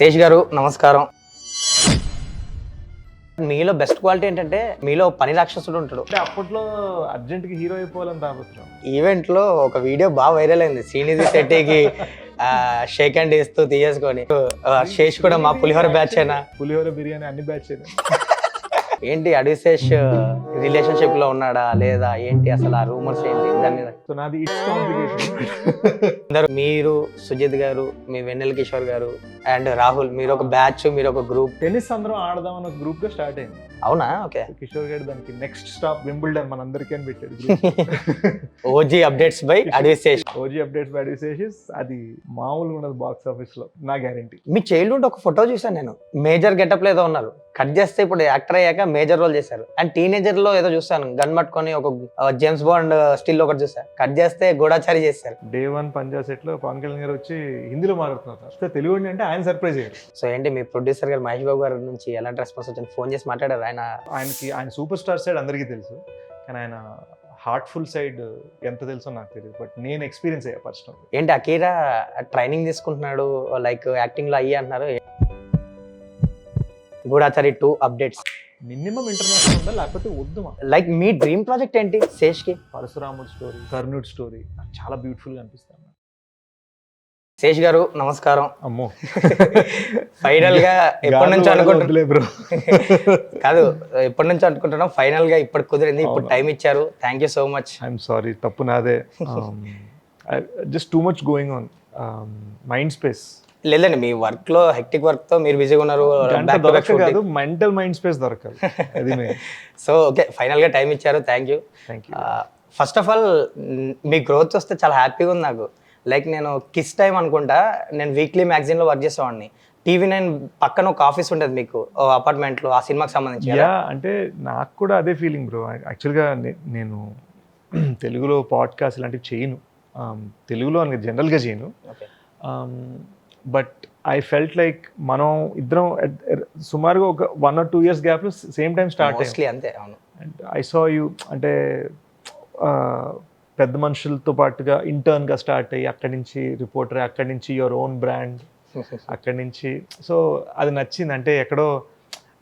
శేష్ గారు నమస్కారం. మీలో బెస్ట్ క్వాలిటీ ఏంటంటే మీలో పని రాక్షసుడు ఉంటాడు. అంటే అప్పట్లో అర్జెంట్గా హీరో అయిపోవాలని తాపత్రం. ఈవెంట్ లో ఒక వీడియో బాగా వైరల్ అయింది. శ్రీనిధి శెట్టికి షేక్ హ్యాండ్ ఇస్తూ తీసేసుకొని శేష్ కూడా మా పులిహోర బ్యాచ్ అయినా పులిహోర బిర్యానీ అన్ని బ్యాచ్ ఏంటి అడిశేష్ రిలేషన్షిప్ లో ఉన్నాడా లేదా ఏంటి అసలు ఆ రూమర్స్ ఏంటి దాని మీద? సో నాది ఇట్స్ కాంప్లికేషన్. అందరూ మీరు, సుజిత్ గారు, మీ వెన్నెల కిషోర్ గారు అండ్ రాహుల్, మీరు ఒక బ్యాచ్, మీరు ఒక గ్రూప్. టెన్నిస్ అందరం ఆడదాం అన్న గ్రూప్ గా స్టార్ట్ అయింది. అవునా? ఓకే. కిషోర్ గారు దానికి నెక్స్ట్ స్టాప్ వింబుల్డన్ మనందరికీ అని పెట్టాడు. OG updates by Adisesh. OG updates by Adisesh. అది మామూలుగా ఉండదు బాక్స్ ఆఫీస్ లో, నా గ్యారంటీ. మీ చైల్డ్హుడ్ ఒక ఫోటో చూసాను నేను, మేజర్ గెటప్ లో ఏదో ఉన్నారు, కట్ చేస్తే ఇప్పుడు యాక్టర్ అయ్యాక మేజర్ రోల్ చేశారు. అండ్ టీనేజర్ లో ఏదో చూస్తాను, గన్ పట్టుకొని ఒక జేమ్స్ బాండ్ స్టిల్ ఒకటి చూసా, కట్ చేస్తే గూఢాచారి చేశారు. డే 1 పంజా సెట్ లో పవన్ కళ్యాణ్ గారు వచ్చి హిందీలో మాట్లాడుతున్నారు. తెలుగు అంటే ఆయన సర్ప్రైజ్ అయ్యారు. సో ఏంటి మీ ప్రొడ్యూసర్ గారు మహేష్ బాబు గారి నుంచి ఎలాంటి రెస్పాన్స్ వచ్చింది? ఫోన్ చేసి మాట్లాడారు? ఆయన సూపర్ స్టార్ సైడ్ అందరికీ తెలుసు, కానీ ఆయన హార్ట్ఫుల్ సైడ్ ఎంత తెలుసో నాకు తెలియదు, బట్ నేను ఎక్స్పీరియన్స్ అయ్యా పర్సనల్. ఏంటి అకీరా ట్రైనింగ్ తీసుకుంటున్నాడు, లైక్ యాక్టింగ్ లో అయ్యి అంటున్నారు. గూఢాచారి 2 అప్డేట్స్ మినిమం ఇంటర్నేషనల్ ఉందా, లేకపోతే వద్దు. లైక్ మీ డ్రీమ్ ప్రాజెక్ట్ ఏంటి శేష్ కి? పరశురాముడు స్టోరీ, కర్ణుడి స్టోరీ నాకు చాలా బ్యూటిఫుల్ గా అనిపిస్తుంది. శేష్ గారు నమస్కారం. అమ్మో, ఫైనల్ గా ఎప్పటి నుంచి అనుకుంటున్నా బ్రో కాదు, ఎప్పటి నుంచి అనుకుంటున్నాం, ఫైనల్ గా ఇప్పుడు కుదిరింది, ఇప్పుడు టైం ఇచ్చారు. Thank you so much. I'm sorry, తప్పు నాదే. Just too much going on mind space. లేదండి, మీ వర్క్ లో హెక్టిక్ వర్క్ తో మీరు బిజీగా ఉన్నారు. కాదు, మెంటల్ మైండ్ స్పేస్ దొరకాలి. సో ఓకే, ఫైనల్ గా టైం ఇచ్చారు. Thank you. First of all me growth వస్తే చాలా హ్యాపీగా ఉంది నాకు. లైక్ నేను కిస్ టైం అనుకుంటా, నేను వీక్లీ మ్యాగజైన్ లో వర్క్ చేసేవాడిని. TV9 పక్కన ఒక ఆఫీస్ ఉంటుంది మీకు అపార్ట్మెంట్ లో, ఆ సినిమాకి సంబంధించి. అంటే నాకు కూడా అదే ఫీలింగ్ బ్రో. యాక్చువల్గా నేను తెలుగులో పాడ్కాస్ట్ ఇలాంటివి చేయను, తెలుగులో అని జనరల్గా చేయను. బట్ ఐ ఫెల్ట్ లైక్ మనం ఇద్దరం సుమారుగా ఒక 1 or 2 years గ్యాప్లో సేమ్ టైం స్టార్ట్ అయ్యింది అంతే. అవును. అండ్ ఐ సా యూ, అంటే పెద్ద మనుషులతో పాటుగా ఇంటర్న్గా స్టార్ట్ అయ్యి, అక్కడి నుంచి రిపోర్టర్, అక్కడి నుంచి యువర్ ఓన్ బ్రాండ్, అక్కడి నుంచి. సో అది నచ్చింది. అంటే ఎక్కడో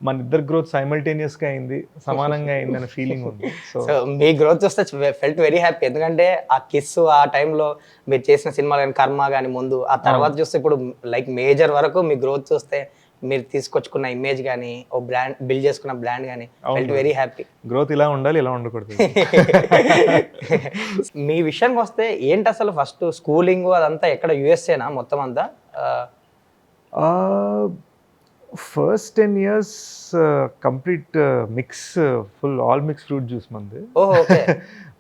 మన ఇద్దరు గ్రోత్ సైమల్టేనియస్గా అయింది, సమానంగా అయింది అనే ఫీలింగ్ ఉంది. సో మీ గ్రోత్ వస్తే ఫెల్ట్ వెరీ హ్యాపీ. ఎందుకంటే ఆ కిస్ ఆ టైంలో మీరు చేసిన సినిమాలు కానీ, కర్మ కానీ ముందు, ఆ తర్వాత చూస్తే ఇప్పుడు లైక్ మేజర్ వరకు మీ గ్రోత్ చూస్తే, మీరు తీసుకొచ్చుకున్న ఇమేజ్ కానీ, ఓ బ్రాండ్ బిల్డ్ చేసుకున్న బ్రాండ్ కానీ, ఫెల్ట్ వెరీ హ్యాపీ. గ్రోత్ ఇలా ఉండాలి, ఇలా ఉండకూడదు. మీ విషయానికి వస్తే ఏంటి అసలు ఫస్ట్ స్కూలింగ్ అదంతా ఎక్కడ? USA మొత్తం అంతా? First 10 years complete mix, full all mix fruit juice మంది.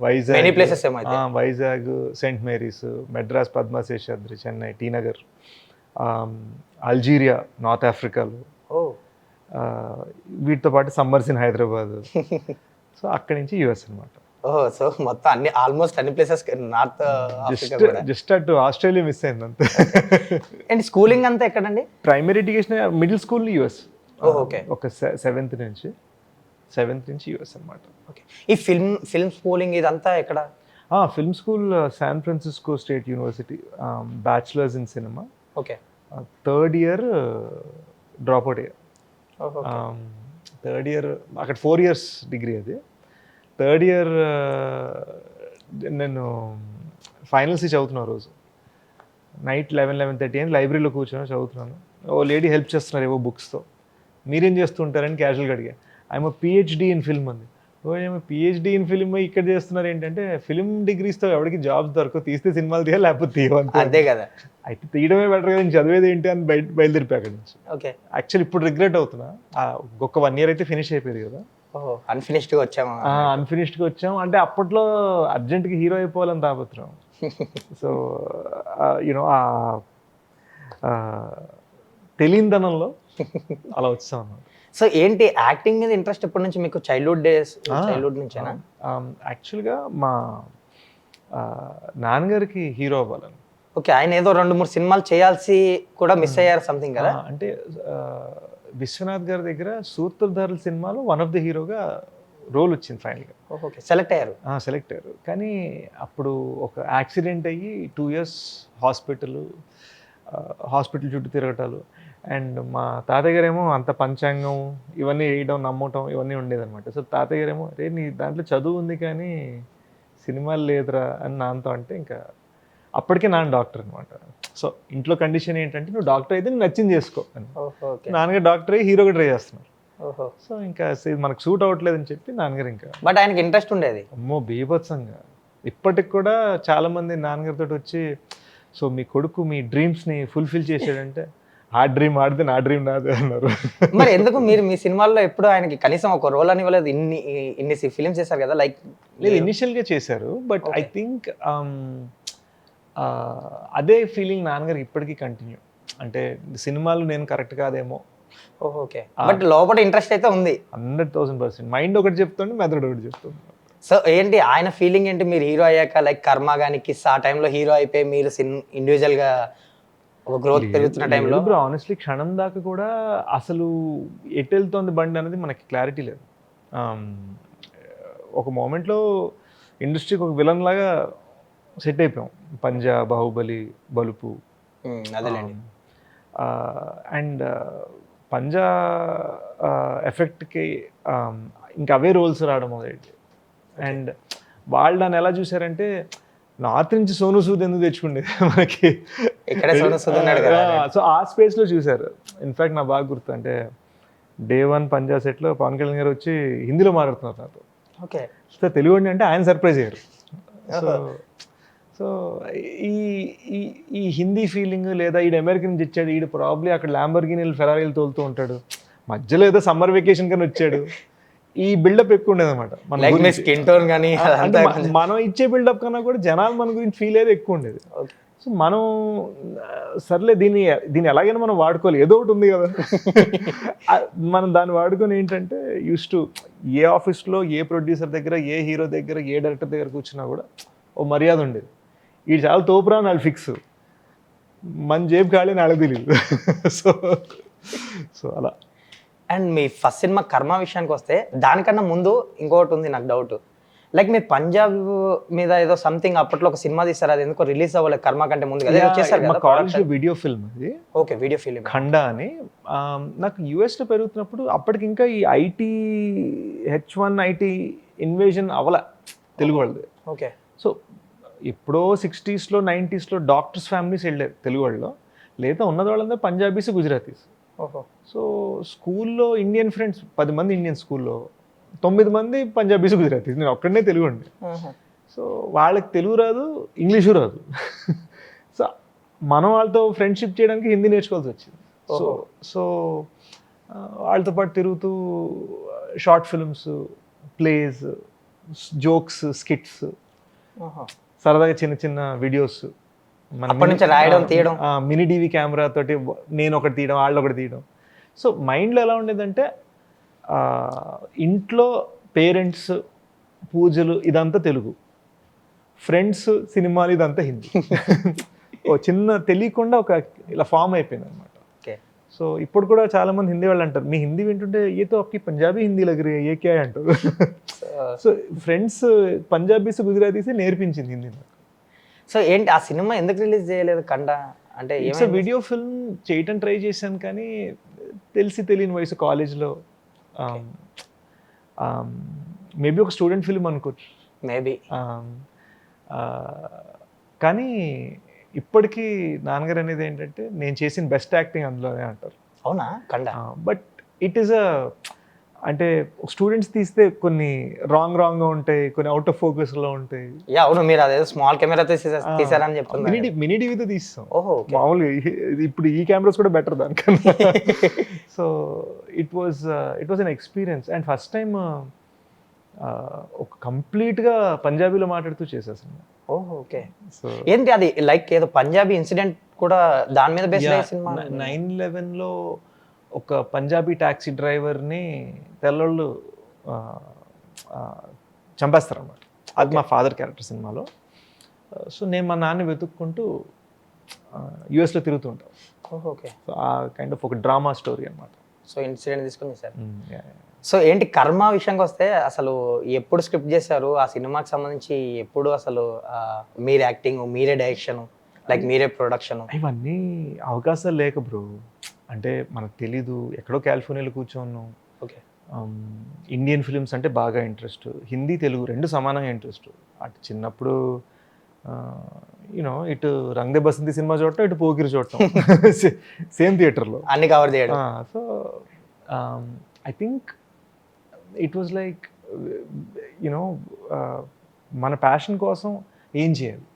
Vizag, Saint Mary's, Madras, Padma Seshadri, Chennai, T Nagar, Algeria, north ఆఫ్రికాలో, వీటితో పాటు సమ్మర్స్ ఇన్ హైదరాబాద్. సో అక్కడి నుంచి US అనమాట. సో మొత్తం అన్ని ఆల్మోస్ట్ అన్ని ప్లేసెస్ నార్త్ జస్ట్ అటు ఆస్ట్రేలియా మిస్ అయింది అంతే. అండ్ స్కూలింగ్ అంతా ఎక్కడండి? Primary education middle school US. Okay. ఒక 7th నుంచి US అనమాట. ఓకే. ఈ ఫిల్మ్ స్కూలింగ్ ఇదంతా ఎక్కడ? Film school San Francisco state university, bachelors in cinema. Okay. 3rd year drop out అయ్యా. 3rd year అక్కడ 4 years డిగ్రీ. అది 3rd year నేను ఫైనల్స్ చదువుతున్నాను. రోజు నైట్ 11-11:30 అని లైబ్రరీలో కూర్చొని చదువుతున్నాను. ఓ లేడీ హెల్ప్ చేస్తున్నారు ఏవో బుక్స్తో. మీరేం చేస్తుంటారని క్యాజువల్గా అడిగా. ఐఎమ్ PhD ఇన్ ఫిల్మ్ అంది. ఏమో PhD ఇన్ ఫిల్మ్ ఇక్కడ చేస్తున్నారు ఏంటంటే, ఫిల్మ్ డిగ్రీస్తో ఎవరికి జాబ్స్ దొరకవు, తీస్తే సినిమాలు తీయాలి, లేకపోతే తీయవంతే. అంతే కదా. అయితే తీయడమే బెటర్ కదా, నేను చదివేది ఏంటి అని బయలుదేరిపోయి అక్కడి నుంచి. ఓకే. యాక్చువల్లీ ఇప్పుడు రిగ్రెట్ అవుతున్నా, ఒక 1 year అయితే ఫినిష్ అయిపోయింది కదా. అన్ఫినిష్డ్గా వచ్చాము. అంటే అప్పట్లో అర్జెంట్గా హీరో అయిపోవాలని తాపత్రం. సో యూనో తెలియనిదనంలో అలా వచ్చాం అన్నమాట. సో ఏంటి యాక్టింగ్ మీద ఇంట్రెస్ట్ ఎప్పటి నుంచి మీకు? చైల్డ్హుడ్ నుంచేనా? యాక్చువల్గా మా నాన్నగారికి హీరో అవ్వాలని. ఓకే. ఆయన ఏదో 2-3 సినిమాలు చేయాల్సి కూడా మిస్ అయ్యారు సంథింగ్ కదా. అంటే విశ్వనాథ్ గారి దగ్గర సూత్రధారుల సినిమాలో వన్ ఆఫ్ ది హీరోగా రోల్ వచ్చింది ఫైనల్గా. ఓకే. సెలెక్ట్ అయ్యారు. కానీ అప్పుడు ఒక యాక్సిడెంట్ అయ్యి 2 years హాస్పిటల్ చుట్టూ తిరగటాలు. అండ్ మా తాతయ్య గారేమో అంత పంచాంగం ఇవన్నీ వేయడం నమ్మటం ఇవన్నీ ఉండేదన్నమాట. సో తాతయ్య గారేమో రే నీ దాంట్లో చదువు ఉంది కానీ సినిమాలు లేదురా అని నాన్నతో అంటే ఇంకా అప్పటికే నాన్న డాక్టర్ అనమాట. సో ఇంట్లో కండిషన్ ఏంటంటే నువ్వు డాక్టర్ అయితే నువ్వు నచ్చింది చేసుకో అని. నాన్నగారు డాక్టర్ అయ్యి హీరోగా ట్రై చేస్తున్నారు. సో ఇంకా మనకు సూట్ అవ్వట్లేదు అని చెప్పి నాన్నగారు ఇంకా బట్ ఆయనకి ఇంట్రెస్ట్ ఉండేది. అమ్మో బీభత్సంగా ఇప్పటికి కూడా చాలామంది నాన్నగారితో వచ్చి సో మీ కొడుకు మీ డ్రీమ్స్ని ఫుల్ఫిల్ చేశాడంటే ఆ డ్రీమ్ ఆడితే నా డ్రీమ్ నాదే అన్నారు. మరి ఎందుకు మీరు మీ సినిమాల్లో ఎప్పుడు ఆయనకి కనీసం ఒక రోల్ అని ఇవ్వలేదు? ఇన్ని ఫిలిమ్స్ చేశారు కదా, లైక్ లేదు ఇనిషియల్గా చేశారు బట్ ఐ థింక్ అదే ఫీలింగ్ నాన్నగారికి ఇప్పటికీ కంటిన్యూ. అంటే సినిమాలు నేను కరెక్ట్ కాదేమో. ఓకే, బట్ లోపల ఇంట్రెస్ట్ అయితే ఉంది 100,000%. మైండ్ ఒకటి చెప్తుంది, మెదడు ఒకటి చెప్తుంది. సో ఏంటి ఆయన ఫీలింగ్ ఏంటి మీరు హీరో అయ్యాక? లైక్ కర్మ కానీ కిస్ ఆ టైంలో హీరో అయిపోయి మీరు ఇండివిజువల్గా ఒక గ్రోత్ పెరుగుతున్న టైంలో ఆనెస్ట్లీ క్షణం దాకా కూడా అసలు ఎటు వెళ్తోంది బండి అనేది మనకి క్లారిటీ లేదు. ఒక మూమెంట్లో ఇండస్ట్రీకి ఒక విలన్ లాగా సెట్ అయిపోయాం. పంజా, బాహుబలి, బలుపు. అదేలేండి. అండ్ పంజా ఎఫెక్ట్కి ఇంకా అవే రోల్స్ రావడం మొదలైంది. అండ్ వాళ్ళు నన్ను ఎలా చూసారంటే నార్త్ నుంచి సోను సూద్ ఎందుకు తెచ్చుకుండేది మనకి. సో ఆ స్పేస్లో చూసారు. ఇన్ఫ్యాక్ట్ నా బాగా గుర్తు అంటే డే 1 పంజా సెట్లో పవన్ కళ్యాణ్ గారు వచ్చి హిందీలో మాట్లాడుతున్నారు నాతో. ఓకే, సో తెలుగు అంటే ఆయన సర్ప్రైజ్ అయ్యారు. సో ఈ హిందీ ఫీలింగ్ లేదా ఈడు అమెరికన్ నుంచి వచ్చాడు, ఈడు ప్రాబ్లీ అక్కడ ల్యాంబర్గినీలు ఫెరారీలు తోలుతూ ఉంటాడు, మధ్యలో ఏదో సమ్మర్ వెకేషన్ కానీ వచ్చాడు, ఈ బిల్డప్ ఎక్కువ ఉండేది అనమాట. మనం ఇచ్చే బిల్డప్ కన్నా కూడా జనాలు మన గురించి ఫీల్ అయ్యేది ఎక్కువ ఉండేది. సో మనం సర్లే దీన్ని ఎలాగైనా మనం వాడుకోవాలి, ఏదో ఒకటి ఉంది కదా. మనం దాన్ని వాడుకొని ఏంటంటే యూస్ టు ఏ ఆఫీస్లో ఏ ప్రొడ్యూసర్ దగ్గర ఏ హీరో దగ్గర ఏ డైరెక్టర్ దగ్గర కూర్చున్నా కూడా ఓ మర్యాద ఉండేది. వీడు చాలా తోపురా వాళ్ళు ఫిక్స్, మన జేబు ఖాళీ నాళ్ళకి తెలియదు. సో అలా. అండ్ మీ ఫస్ట్ సినిమా కర్మ విషయానికి వస్తే దానికన్నా ముందు ఇంకోటి ఉంది నాకు డౌట్. లైక్ మీరు పంజాబ్ మీద ఏదో సంథింగ్ అప్పట్లో ఒక సినిమా తీస్తారు, అది ఎందుకో రిలీజ్ అవ్వలేదు కర్మ కంటే ముందు కాలేజ్లో వీడియో ఫిల్మ్ అది. ఓకే, వీడియో ఫిల్మ్ ఖండా అని. నాకు యూఎస్లో పెరుగుతున్నప్పుడు అప్పటికి ఇంకా ఈ ఐటీ H1 ఐటీ ఇన్వేజన్ అవ్వలే తెలుగు వాళ్ళది. ఓకే, సో ఎప్పుడో 60s 90s డాక్టర్స్ ఫ్యామిలీస్ వెళ్ళారు తెలుగు వాళ్ళలో, లేదా ఉన్నది వాళ్ళందరూ పంజాబీస్, గుజరాతీస్. సో స్కూల్లో ఇండియన్ ఫ్రెండ్స్ 10 మంది ఇండియన్ స్కూల్లో 9 మంది పంజాబీస్, గుజరాతీస్, నేను ఒక్కడనే తెలుగు అండి. సో వాళ్ళకి తెలుగు రాదు, ఇంగ్లీషు రాదు. సో మనం వాళ్ళతో ఫ్రెండ్షిప్ చేయడానికి హిందీ నేర్చుకోవాల్సి వచ్చింది. సో వాళ్ళతో పాటు తిరుగుతూ short films, place, jokes, skits, సరదాగా చిన్న చిన్న వీడియోస్, మినీ టీవీ కెమెరా తోటి నేను ఒకటి తీయడం, వాళ్ళు ఒకటి తీయడం. సో మైండ్లో ఎలా ఉండేదంటే ఇంట్లో పేరెంట్స్, పూజలు ఇదంతా తెలుగు, ఫ్రెండ్స్, సినిమాలు ఇదంతా హిందీ. ఓ చిన్న తెలియకుండా ఒక ఇలా ఫామ్ అయిపోయింది అనమాట. సో ఇప్పుడు కూడా చాలా మంది హిందీ వాళ్ళు అంటారు, మీ హిందీ వింటుంటే ఏతో అప్పకి పంజాబీ హిందీ లగరే ఏ క్యా అంటారు. సో ఫ్రెండ్స్ పంజాబీస్, గుజరాతీస్ నేర్పించింది హిందీ నాకు. సో ఏంటి ఆ సినిమా ఎందుకు రిలీజ్ చేయలేదు కండా? అంటే వీడియో ఫిల్మ్ చేయటం ట్రై చేశాను కానీ తెలియని వయసు కాలేజ్లో మేబీ ఒక స్టూడెంట్ ఫిల్మ్ అనుకోవచ్చు మేబీ. కానీ ఇప్పటికీ నాన్నగారు అనేది ఏంటంటే నేను చేసిన బెస్ట్ యాక్టింగ్ అందులోనే అంటారు. అవునా? కండా. బట్ ఇట్ ఈస్ అంటే స్టూడెంట్స్ తీస్తే కొన్ని రాంగ్గా ఉంటాయి, కొన్ని అవుట్ ఆఫ్ ఫోకస్లో ఉంటాయి. అవును, మీరు అదే స్మాల్ కెమెరా తీసారని చెప్తున్నారు. మినీ టీవీతో తీస్తాం. ఓహో, మామూలుగా ఇప్పుడు ఈ కెమెరాస్ కూడా బెటర్ దానికన్నా. So it was an experience. And first time ఒక కంప్లీట్గా పంజాబీలో మాట్లాడుతూ చేసేసాను. ఓహో, ఓకే. సో ఏంటి అది లైక్ ఏదో పంజాబీ ఇన్సిడెంట్ కూడా దాని మీద బేస్ అయ్యే సినిమా? 9/11లో ఒక పంజాబీ ట్యాక్సీ డ్రైవర్ని తెల్లోళ్ళు చంపేస్తారన్నమాట. అది మా ఫాదర్ క్యారెక్టర్ సినిమాలో. సో నేను మా నాన్న వెతుక్కుంటూ యూఎస్లో తిరుగుతుంటాం. ఓకే. సో ఆ కైండ్ ఆఫ్ ఒక డ్రామా స్టోరీ అనమాట. సో ఇన్సిడెంట్ తీసుకుని సార్. సో ఏంటి కర్మ విషయానికి వస్తే అసలు ఎప్పుడు స్క్రిప్ట్ చేశారు? ఆ సినిమాకి సంబంధించి ఎప్పుడు అసలు మీరే యాక్టింగ్, మీరే డైరెక్షన్, లైక్ మీరే ప్రొడక్షన్? ఇవన్నీ అవకాశాలు లేక బ్రో. అంటే మనకు తెలీదు, ఎక్కడో కాలిఫోర్నియాలో కూర్చోన్నాం. ఓకే. ఇండియన్ ఫిలిమ్స్ అంటే బాగా ఇంట్రెస్ట్, హిందీ తెలుగు రెండు సమానంగా ఇంట్రెస్ట్. అటు చిన్నప్పుడు యూనో ఇటు రంగ్ దే బసంతి సినిమా చూడటం, ఇటు పోకిరి చూడటం సేమ్ థియేటర్లో. అన్ని కవర్ చేయడం. So I think it was like you know మన ప్యాషన్ కోసం ఏం చేయాలి.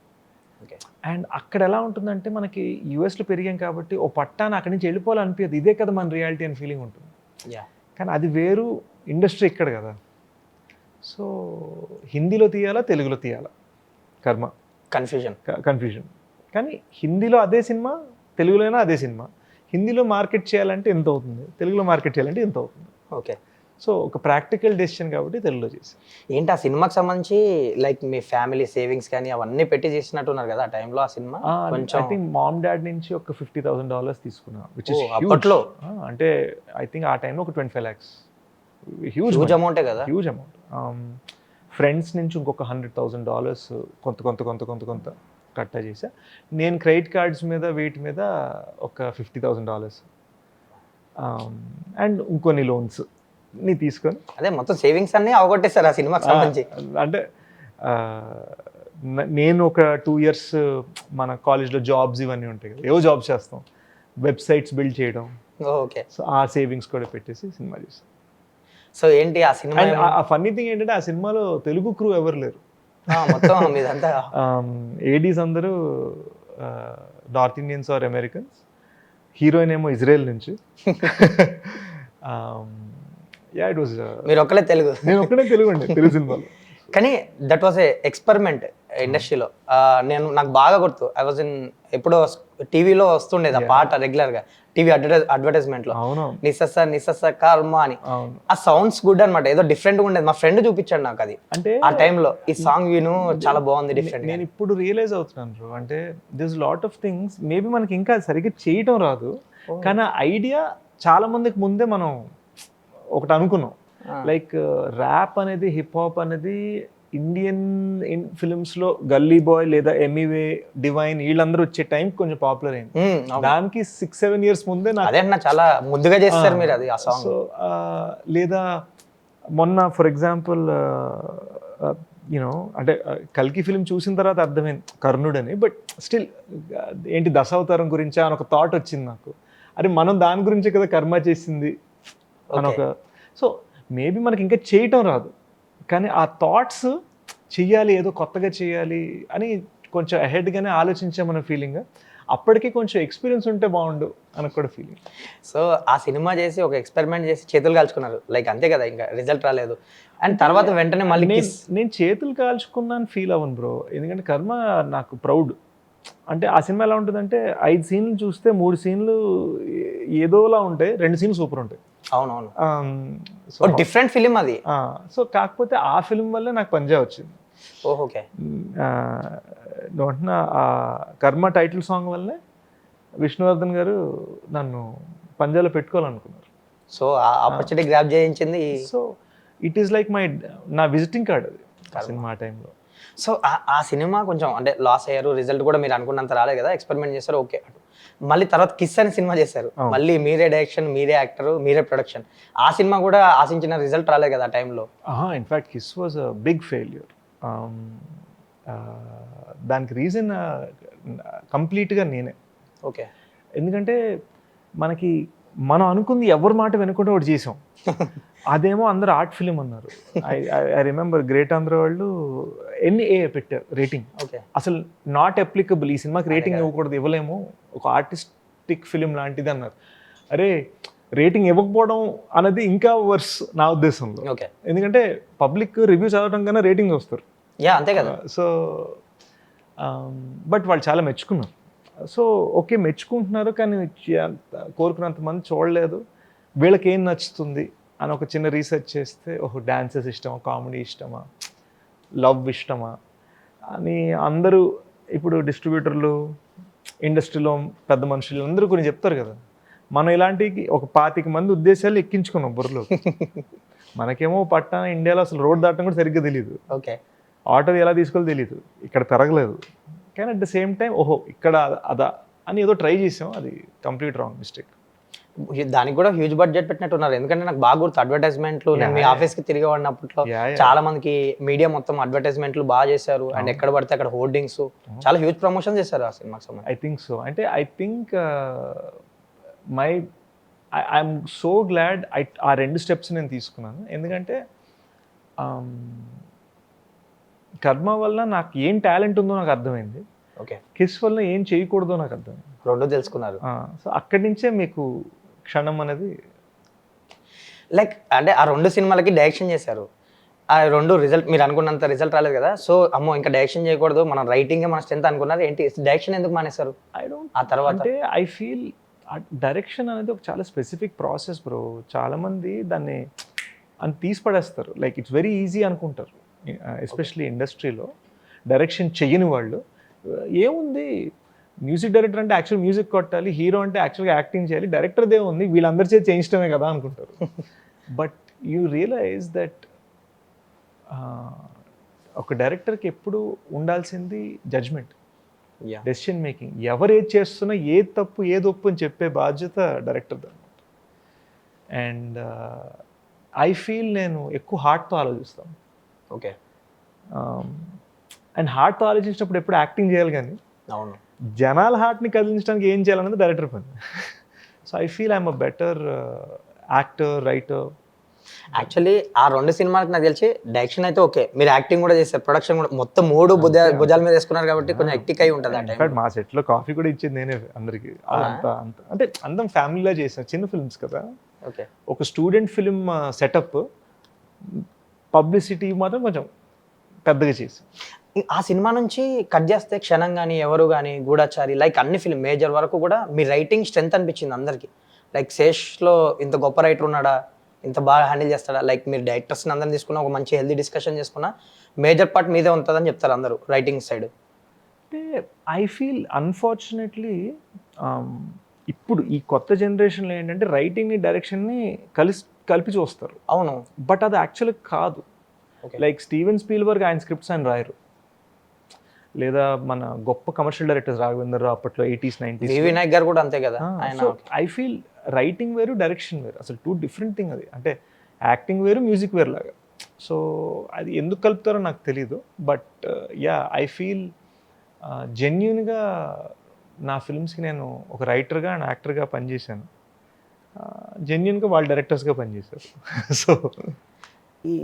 ఓకే. అండ్ అక్కడ ఎలా ఉంటుందంటే మనకి యూఎస్లో పెరిగాం కాబట్టి ఓ పట్టాన అక్కడి నుంచి వెళ్ళిపోవాలనిపించదు, ఇదే కదా మన రియాలిటీ అని ఫీలింగ్ ఉంటుంది. యా. కానీ అది వేరు, ఇండస్ట్రీ ఇక్కడ కదా. సో హిందీలో తీయాలా తెలుగులో తీయాలా కర్మ కన్ఫ్యూజన్. కానీ హిందీలో అదే సినిమా, తెలుగులోనే అదే సినిమా. హిందీలో మార్కెట్ చేయాలంటే ఎంత అవుతుంది, తెలుగులో మార్కెట్ చేయాలంటే ఎంత అవుతుంది. ఓకే. సో ఒక ప్రాక్టికల్ డెసిషన్ కాబట్టి తెలుగులో చేసి. ఏంటి ఆ సినిమాకి సంబంధించి లైక్ మీ ఫ్యామిలీ సేవింగ్స్ కానీ అవన్నీ పెట్టి చేసినట్టున్నారు కదా ఆ టైంలో ఆ cinema? I think mom dad నుంచి ఒక $50,000 తీసుకున్నా, విచ్ ఇస్ అప్పట్లో. అంటే ఐ థింక్ ఆ టైంలో ఒక 25 lakhs, హ్యూజ్ అమౌంటే కదా. Huge amount. ఫ్రెండ్స్ నుంచి ఇంకొక $100,000 కొంత కట్ట చేసా. నేను క్రెడిట్ కార్డ్స్ మీద వీటి మీద ఒక $50,000 అండ్ ఇంకొన్ని లోన్స్ నీ తీసుకొని, అదే మొత్తం సేవింగ్స్ అన్ని అవగొట్టేస్తారు ఆ సినిమాకి సంబంధించి. అంటే నేను ఒక 2 years మన కాలేజ్లో జాబ్స్ ఇవన్నీ ఉంటాయి కదా, ఏవో జాబ్స్ చేస్తాం, వెబ్సైట్స్ బిల్డ్ చేయడం. ఓకే. సో ఆ సేవింగ్స్ కూడా పెట్టేసి సినిమా చేస్తాం. సో ఏంటి ఆ సినిమా? అండ్ ఆ ఫన్నీ థింగ్ ఏంటంటే ఆ సినిమాలో తెలుగు క్రూ ఎవరు లేరు. మొత్తం మీదంతా ఏడీస్ అందరూ North Indians or Americans, heroine ఏమో ఇజ్రాయెల్ నుంచి. యా ఇట్ వాజ్, మీరు ఒక్కలే తెలుగు. నేను ఒక్కడే తెలుగు అండి తెలుగు సినిమాలో. కానీ దట్ వాజ్ ఏ ఎక్స్పెరిమెంట్ ఇండస్ట్రీలో. నాకు బాగా గుర్తు, ఐ వాజ్ ఇన్ ఎప్పుడో టీవీలో వస్తుండేది ఆ పాట రెగ్యులర్గా, టీవీ అడ్వర్టైజ్మెంట్లో, అవును నిస్స కర్మ అని. అవును. ఆ సౌండ్స్ గుడ్ అనమాట, ఏదో డిఫరెంట్గా ఉండేది. మా ఫ్రెండ్ చూపించాడు నాకు అది. అంటే ఆ టైంలో ఈ సాంగ్ విను చాలా బాగుంది, డిఫరెంట్. నేను ఇప్పుడు రియలైజ్ అవుతున్నాను బ్రో, అంటే this lot of things maybe మనకి ఇంకా సరిగ్గా చేయటం రాదు, కానీ ఐడియా చాలా మందికి ముందే మనం ఒకటి అనుకున్నాం. లైక్ ర్యాప్ అనేది, హిప్ హాప్ అనేది ఇండియన్ ఫిల్మ్స్లో గల్లీ బాయ్ లేదా ఎమివే, డివైన్ వీళ్ళందరూ వచ్చే టైం కొంచెం పాపులర్ అయింది. దానికి 6-7 years ముందే అదే చాలా ముద్దుగా చేస్తారు మీరు అది ఆ సాంగ్. సో లేదా మొన్న ఫర్ ఎగ్జాంపుల్ యూనో అంటే కల్కి ఫిలిం చూసిన తర్వాత అర్థమైంది కర్ణుడు అని, బట్ స్టిల్ ఏంటి దశావతారం గురించి అని ఒక థాట్ వచ్చింది నాకు. అరే మనం దాని గురించే కదా కర్మ చేసింది అని ఒక. సో మేబీ మనకి ఇంకా చేయటం రాదు, కానీ ఆ థాట్స్ చెయ్యాలి, ఏదో కొత్తగా చేయాలి అని కొంచెం అహెడ్గానే ఆలోచించామన్న ఫీలింగ్. అప్పటికి కొంచెం ఎక్స్పీరియన్స్ ఉంటే బాగుండు అని కూడా ఫీలింగ్. సో ఆ సినిమా చేసి ఒక ఎక్స్పెరిమెంట్ చేసి చేతులు కాల్చుకున్నారు, లైక్ అంతే కదా, ఇంకా రిజల్ట్ రాలేదు. అండ్ తర్వాత వెంటనే మళ్ళీ నేను చేతులు కాల్చుకున్నాను ఫీల్ అవ్వను బ్రో, ఎందుకంటే కర్మ నాకు ప్రౌడ్. అంటే ఆ సినిమా ఎలా ఉంటుందంటే 5 scenes చూస్తే 3 scenes ఏదోలా ఉంటాయి, 2 scenes సూపర్ ఉంటాయి. అవునవును. సో డిఫరెంట్ ఫిలిం అది. సో కాకపోతే ఆ ఫిల్మ్ వల్ల నాకు పంజా వచ్చింది. ఓకే. ఆ కర్మ టైటిల్ సాంగ్ వల్లే విష్ణువర్ధన్ గారు నన్ను పంజాలో పెట్టుకోవాలనుకున్నారు. సో ఆ ఆపర్చునిటీ గ్రాప్ చేయించింది. సో ఇట్ ఈస్ లైక్ నా విజిటింగ్ కార్డ్ అది సినిమా టైంలో. సో ఆ సినిమా కొంచెం అంటే లాస్ అయ్యారు, రిజల్ట్ కూడా మీరు అనుకున్నంత రాలేదు కదా, ఎక్స్పెరిమెంట్ చేస్తారు ఓకే. మళ్ళీ తర్వాత కిస్ అనే సినిమా చేశారు, మళ్ళీ మీరే డైరెక్షన్, మీరే యాక్టర్, మీరే ప్రొడక్షన్. ఆ సినిమా కూడా ఆశించిన రిజల్ట్ రాలేదు కదా ఆ టైంలో. In fact Kiss was a big failure. దానికి రీజన్ కంప్లీట్గా నేనే. ఓకే. ఎందుకంటే మనం అనుకుంది ఎవరి మాట వినకుండా ఒకటి చేసాం. అదేమో అందరు ఆర్ట్ ఫిలిం అన్నారు. ఐ రిమెంబర్ గ్రేట్ ఆంధ్ర వాళ్ళు NA పెట్టారు రేటింగ్. ఓకే. అసలు నాట్ అప్లికబుల్, ఈ సినిమాకి రేటింగ్ ఇవ్వకూడదు, ఇవ్వలేము, ఒక ఆర్టిస్టిక్ ఫిలిం లాంటిది అన్నారు. అరే రేటింగ్ ఇవ్వకపోవడం అనేది ఇంకా వర్స్ నా ఉద్దేశంలో. ఓకే. ఎందుకంటే పబ్లిక్ రివ్యూ చదవడం కన్నా రేటింగ్ వస్తారు. యా అంతే కదా. సో బట్ వాళ్ళు చాలా మెచ్చుకున్నారు. సో ఓకే మెచ్చుకుంటున్నారు, కానీ కోరుకున్నంత మంది చూడలేదు. వీళ్ళకి ఏం నచ్చుతుంది అని ఒక చిన్న రీసెర్చ్ చేస్తే, ఓహో డాన్సెస్ ఇష్టమా, కామెడీ ఇష్టమా, లవ్ ఇష్టమా అని అందరూ ఇప్పుడు డిస్ట్రిబ్యూటర్లు, ఇండస్ట్రీలో పెద్ద మనుషులు అందరూ కొన్ని చెప్తారు కదా. మనం ఇలాంటి ఒక 25 మంది ఉద్దేశాలు ఎక్కించుకున్నాం బుర్రలో. మనకేమో పట్టణ ఇండియాలో అసలు రోడ్ దాటడం కూడా సరిగ్గా తెలియదు. ఓకే. ఆటో ఎలా తీసుకోవాలో తెలియదు, ఇక్కడ పెరగలేదు. కానీ అట్ ద సేమ్ టైం ఓహో ఇక్కడ అదా అని ఏదో ట్రై చేసాం, అది కంప్లీట్ రాంగ్ మిస్టేక్. దానికి కూడా హ్యూజ్ బడ్జెట్ పెట్టినట్టున్నారు, ఎందుకంటే నాకు బాగా గుర్తు అడ్వర్టైజ్మెంట్లు, నేను మీ ఆఫీస్కి తిరిగి వాడినప్పట్లో చాలా మందికి మీడియా మొత్తం అడ్వర్టైజ్మెంట్లు బాగా చేశారు, అండ్ ఎక్కడ పడితే అక్కడ హోర్డింగ్స్, చాలా హ్యూజ్ ప్రమోషన్ చేశారు ఆ సినిమాకి సంబంధించి. I think so. అంటే I think I'm so glad ఆ 2 స్టెప్స్ నేను తీసుకున్నాను. ఎందుకంటే కర్మ వల్ల నాకు ఏం టాలెంట్ ఉందో నాకు అర్థమైంది, ఓకే, కిస్ వల్ల ఏం చేయకూడదో నాకు అర్థమైంది. రెండు తెలుసుకున్నారు. సో అక్కడి నుంచే మీకు క్షణం అనేది లైక్ అంటే ఆ 2 సినిమాలకి డైరెక్షన్ చేశారు, ఆ 2 రిజల్ట్ మీరు అనుకున్నంత రిజల్ట్ రాలేదు కదా, సో అమ్మో ఇంకా డైరెక్షన్ చేయకూడదు, మనం రైటింగ్ మన స్ట్రెంత్ అనుకున్నారు, ఏంటి డైరెక్షన్ ఎందుకు మానేశారు ఐ డోంట్ ఆ తర్వాత? అంటే ఐ ఫీల్ డైరెక్షన్ అనేది ఒక చాలా స్పెసిఫిక్ ప్రాసెస్ బ్రో. చాలామంది దాన్ని అని తీసి పడేస్తారు, లైక్ ఇట్స్ వెరీ ఈజీ అనుకుంటారు, ఎస్పెషలీ ఇండస్ట్రీలో డైరెక్షన్ చెయ్యని వాళ్ళు. ఏముంది, మ్యూజిక్ డైరెక్టర్ అంటే యాక్చువల్ మ్యూజిక్ కొట్టాలి, హీరో అంటే యాక్చువల్గా యాక్టింగ్ చేయాలి, డైరెక్టర్దే ఉంది, వీళ్ళందరి చేతి చేయించడమే కదా అనుకుంటారు. బట్ యూ రియలైజ్ దట్ ఒక డైరెక్టర్కి ఎప్పుడు ఉండాల్సింది జడ్జ్మెంట్, డెసిషన్ మేకింగ్. ఎవరు ఏది చేస్తున్నా ఏది తప్పు ఏది ఒప్పు అని చెప్పే బాధ్యత డైరెక్టర్ది అనమాట. అండ్ ఐ ఫీల్ నేను ఎక్కువ హార్ట్తో ఆలోచిస్తాను. ఓకే, అండ్ హార్ట్తో ఆలోచించినప్పుడు ఎప్పుడు యాక్టింగ్ చేయాలి, కానీ అవును, జనాల హార్ట్ని కదిలించడానికి ఏం చేయాలన్నది డైరెక్టర్ పని. So I feel I'm a better actor, writer. Actually ఆ 2 సినిమాలకు నాకు తెలిసి డైరెక్షన్ అయితే ఓకే, మీరు యాక్టింగ్ కూడా చేశారు, ప్రొడక్షన్ కూడా, మొత్తం 3 భుజాల మీద వేసుకున్నారు కాబట్టి కొంచెం ఎక్టిక్ అయి ఉంటుంది ఆ టైం. ఇన్ఫాక్ట్ మా సెట్లో కాఫీ కూడా ఇచ్చింది నేనే అందరికి. అంత అంత అంటే అందరం ఫ్యామిలీలో చేసాం, చిన్న ఫిల్మ్స్ కదా. ఓకే, ఒక స్టూడెంట్ ఫిల్మ్ సెటప్, పబ్లిసిటీ మాత్రం కొంచెం పెద్దగా చేసాం. ఆ సినిమా నుంచి కట్ చేస్తే క్షణం కానీ, ఎవరు కానీ, గూఢచారి, లైక్ అన్ని ఫిల్మ్ మేజర్ వరకు కూడా మీ రైటింగ్ స్ట్రెంత్ అనిపించింది అందరికి. లైక్ శేష్లో ఇంత గొప్ప రైటర్ ఉన్నాడా, ఇంత బాగా హ్యాండిల్ చేస్తాడా, లైక్ మీరు డైరెక్టర్స్ని అందరిని తీసుకున్న ఒక మంచి హెల్దీ డిస్కషన్ చేసుకున్న మేజర్ పార్ట్ మీదే ఉంటుందని చెప్తారు అందరూ రైటింగ్ సైడ్. అంటే ఐ ఫీల్ అన్ఫార్చునేట్లీ ఇప్పుడు ఈ కొత్త జనరేషన్లో ఏంటంటే రైటింగ్ని డైరెక్షన్ని కలిపి చూస్తారు. అవును, బట్ అది యాక్చువల్గా కాదు. లైక్ స్టీవెన్ స్పీల్బర్గ్ ఆయన స్క్రిప్ట్స్ ఆయన రాయరు, లేదా మన గొప్ప కమర్షియల్ డైరెక్టర్స్ రాఘవేంద్ర రావు అప్పట్లో 80s 90s, వినాయక్ గారు కూడా అంతే కదా. సో ఐ ఫీల్ రైటింగ్ వేరు, డైరెక్షన్ వేరు, అసలు 2 డిఫరెంట్ థింగ్ అది. అంటే యాక్టింగ్ వేరు, మ్యూజిక్ వేరు లాగా. సో అది ఎందుకు కలుపుతారో నాకు తెలీదు. బట్ యా, ఐ ఫీల్ జెన్యున్గా నా ఫిల్మ్స్కి నేను ఒక రైటర్గా అండ్ యాక్టర్గా పనిచేశాను, జెన్యున్గా వాళ్ళు డైరెక్టర్స్గా పనిచేశారు. సో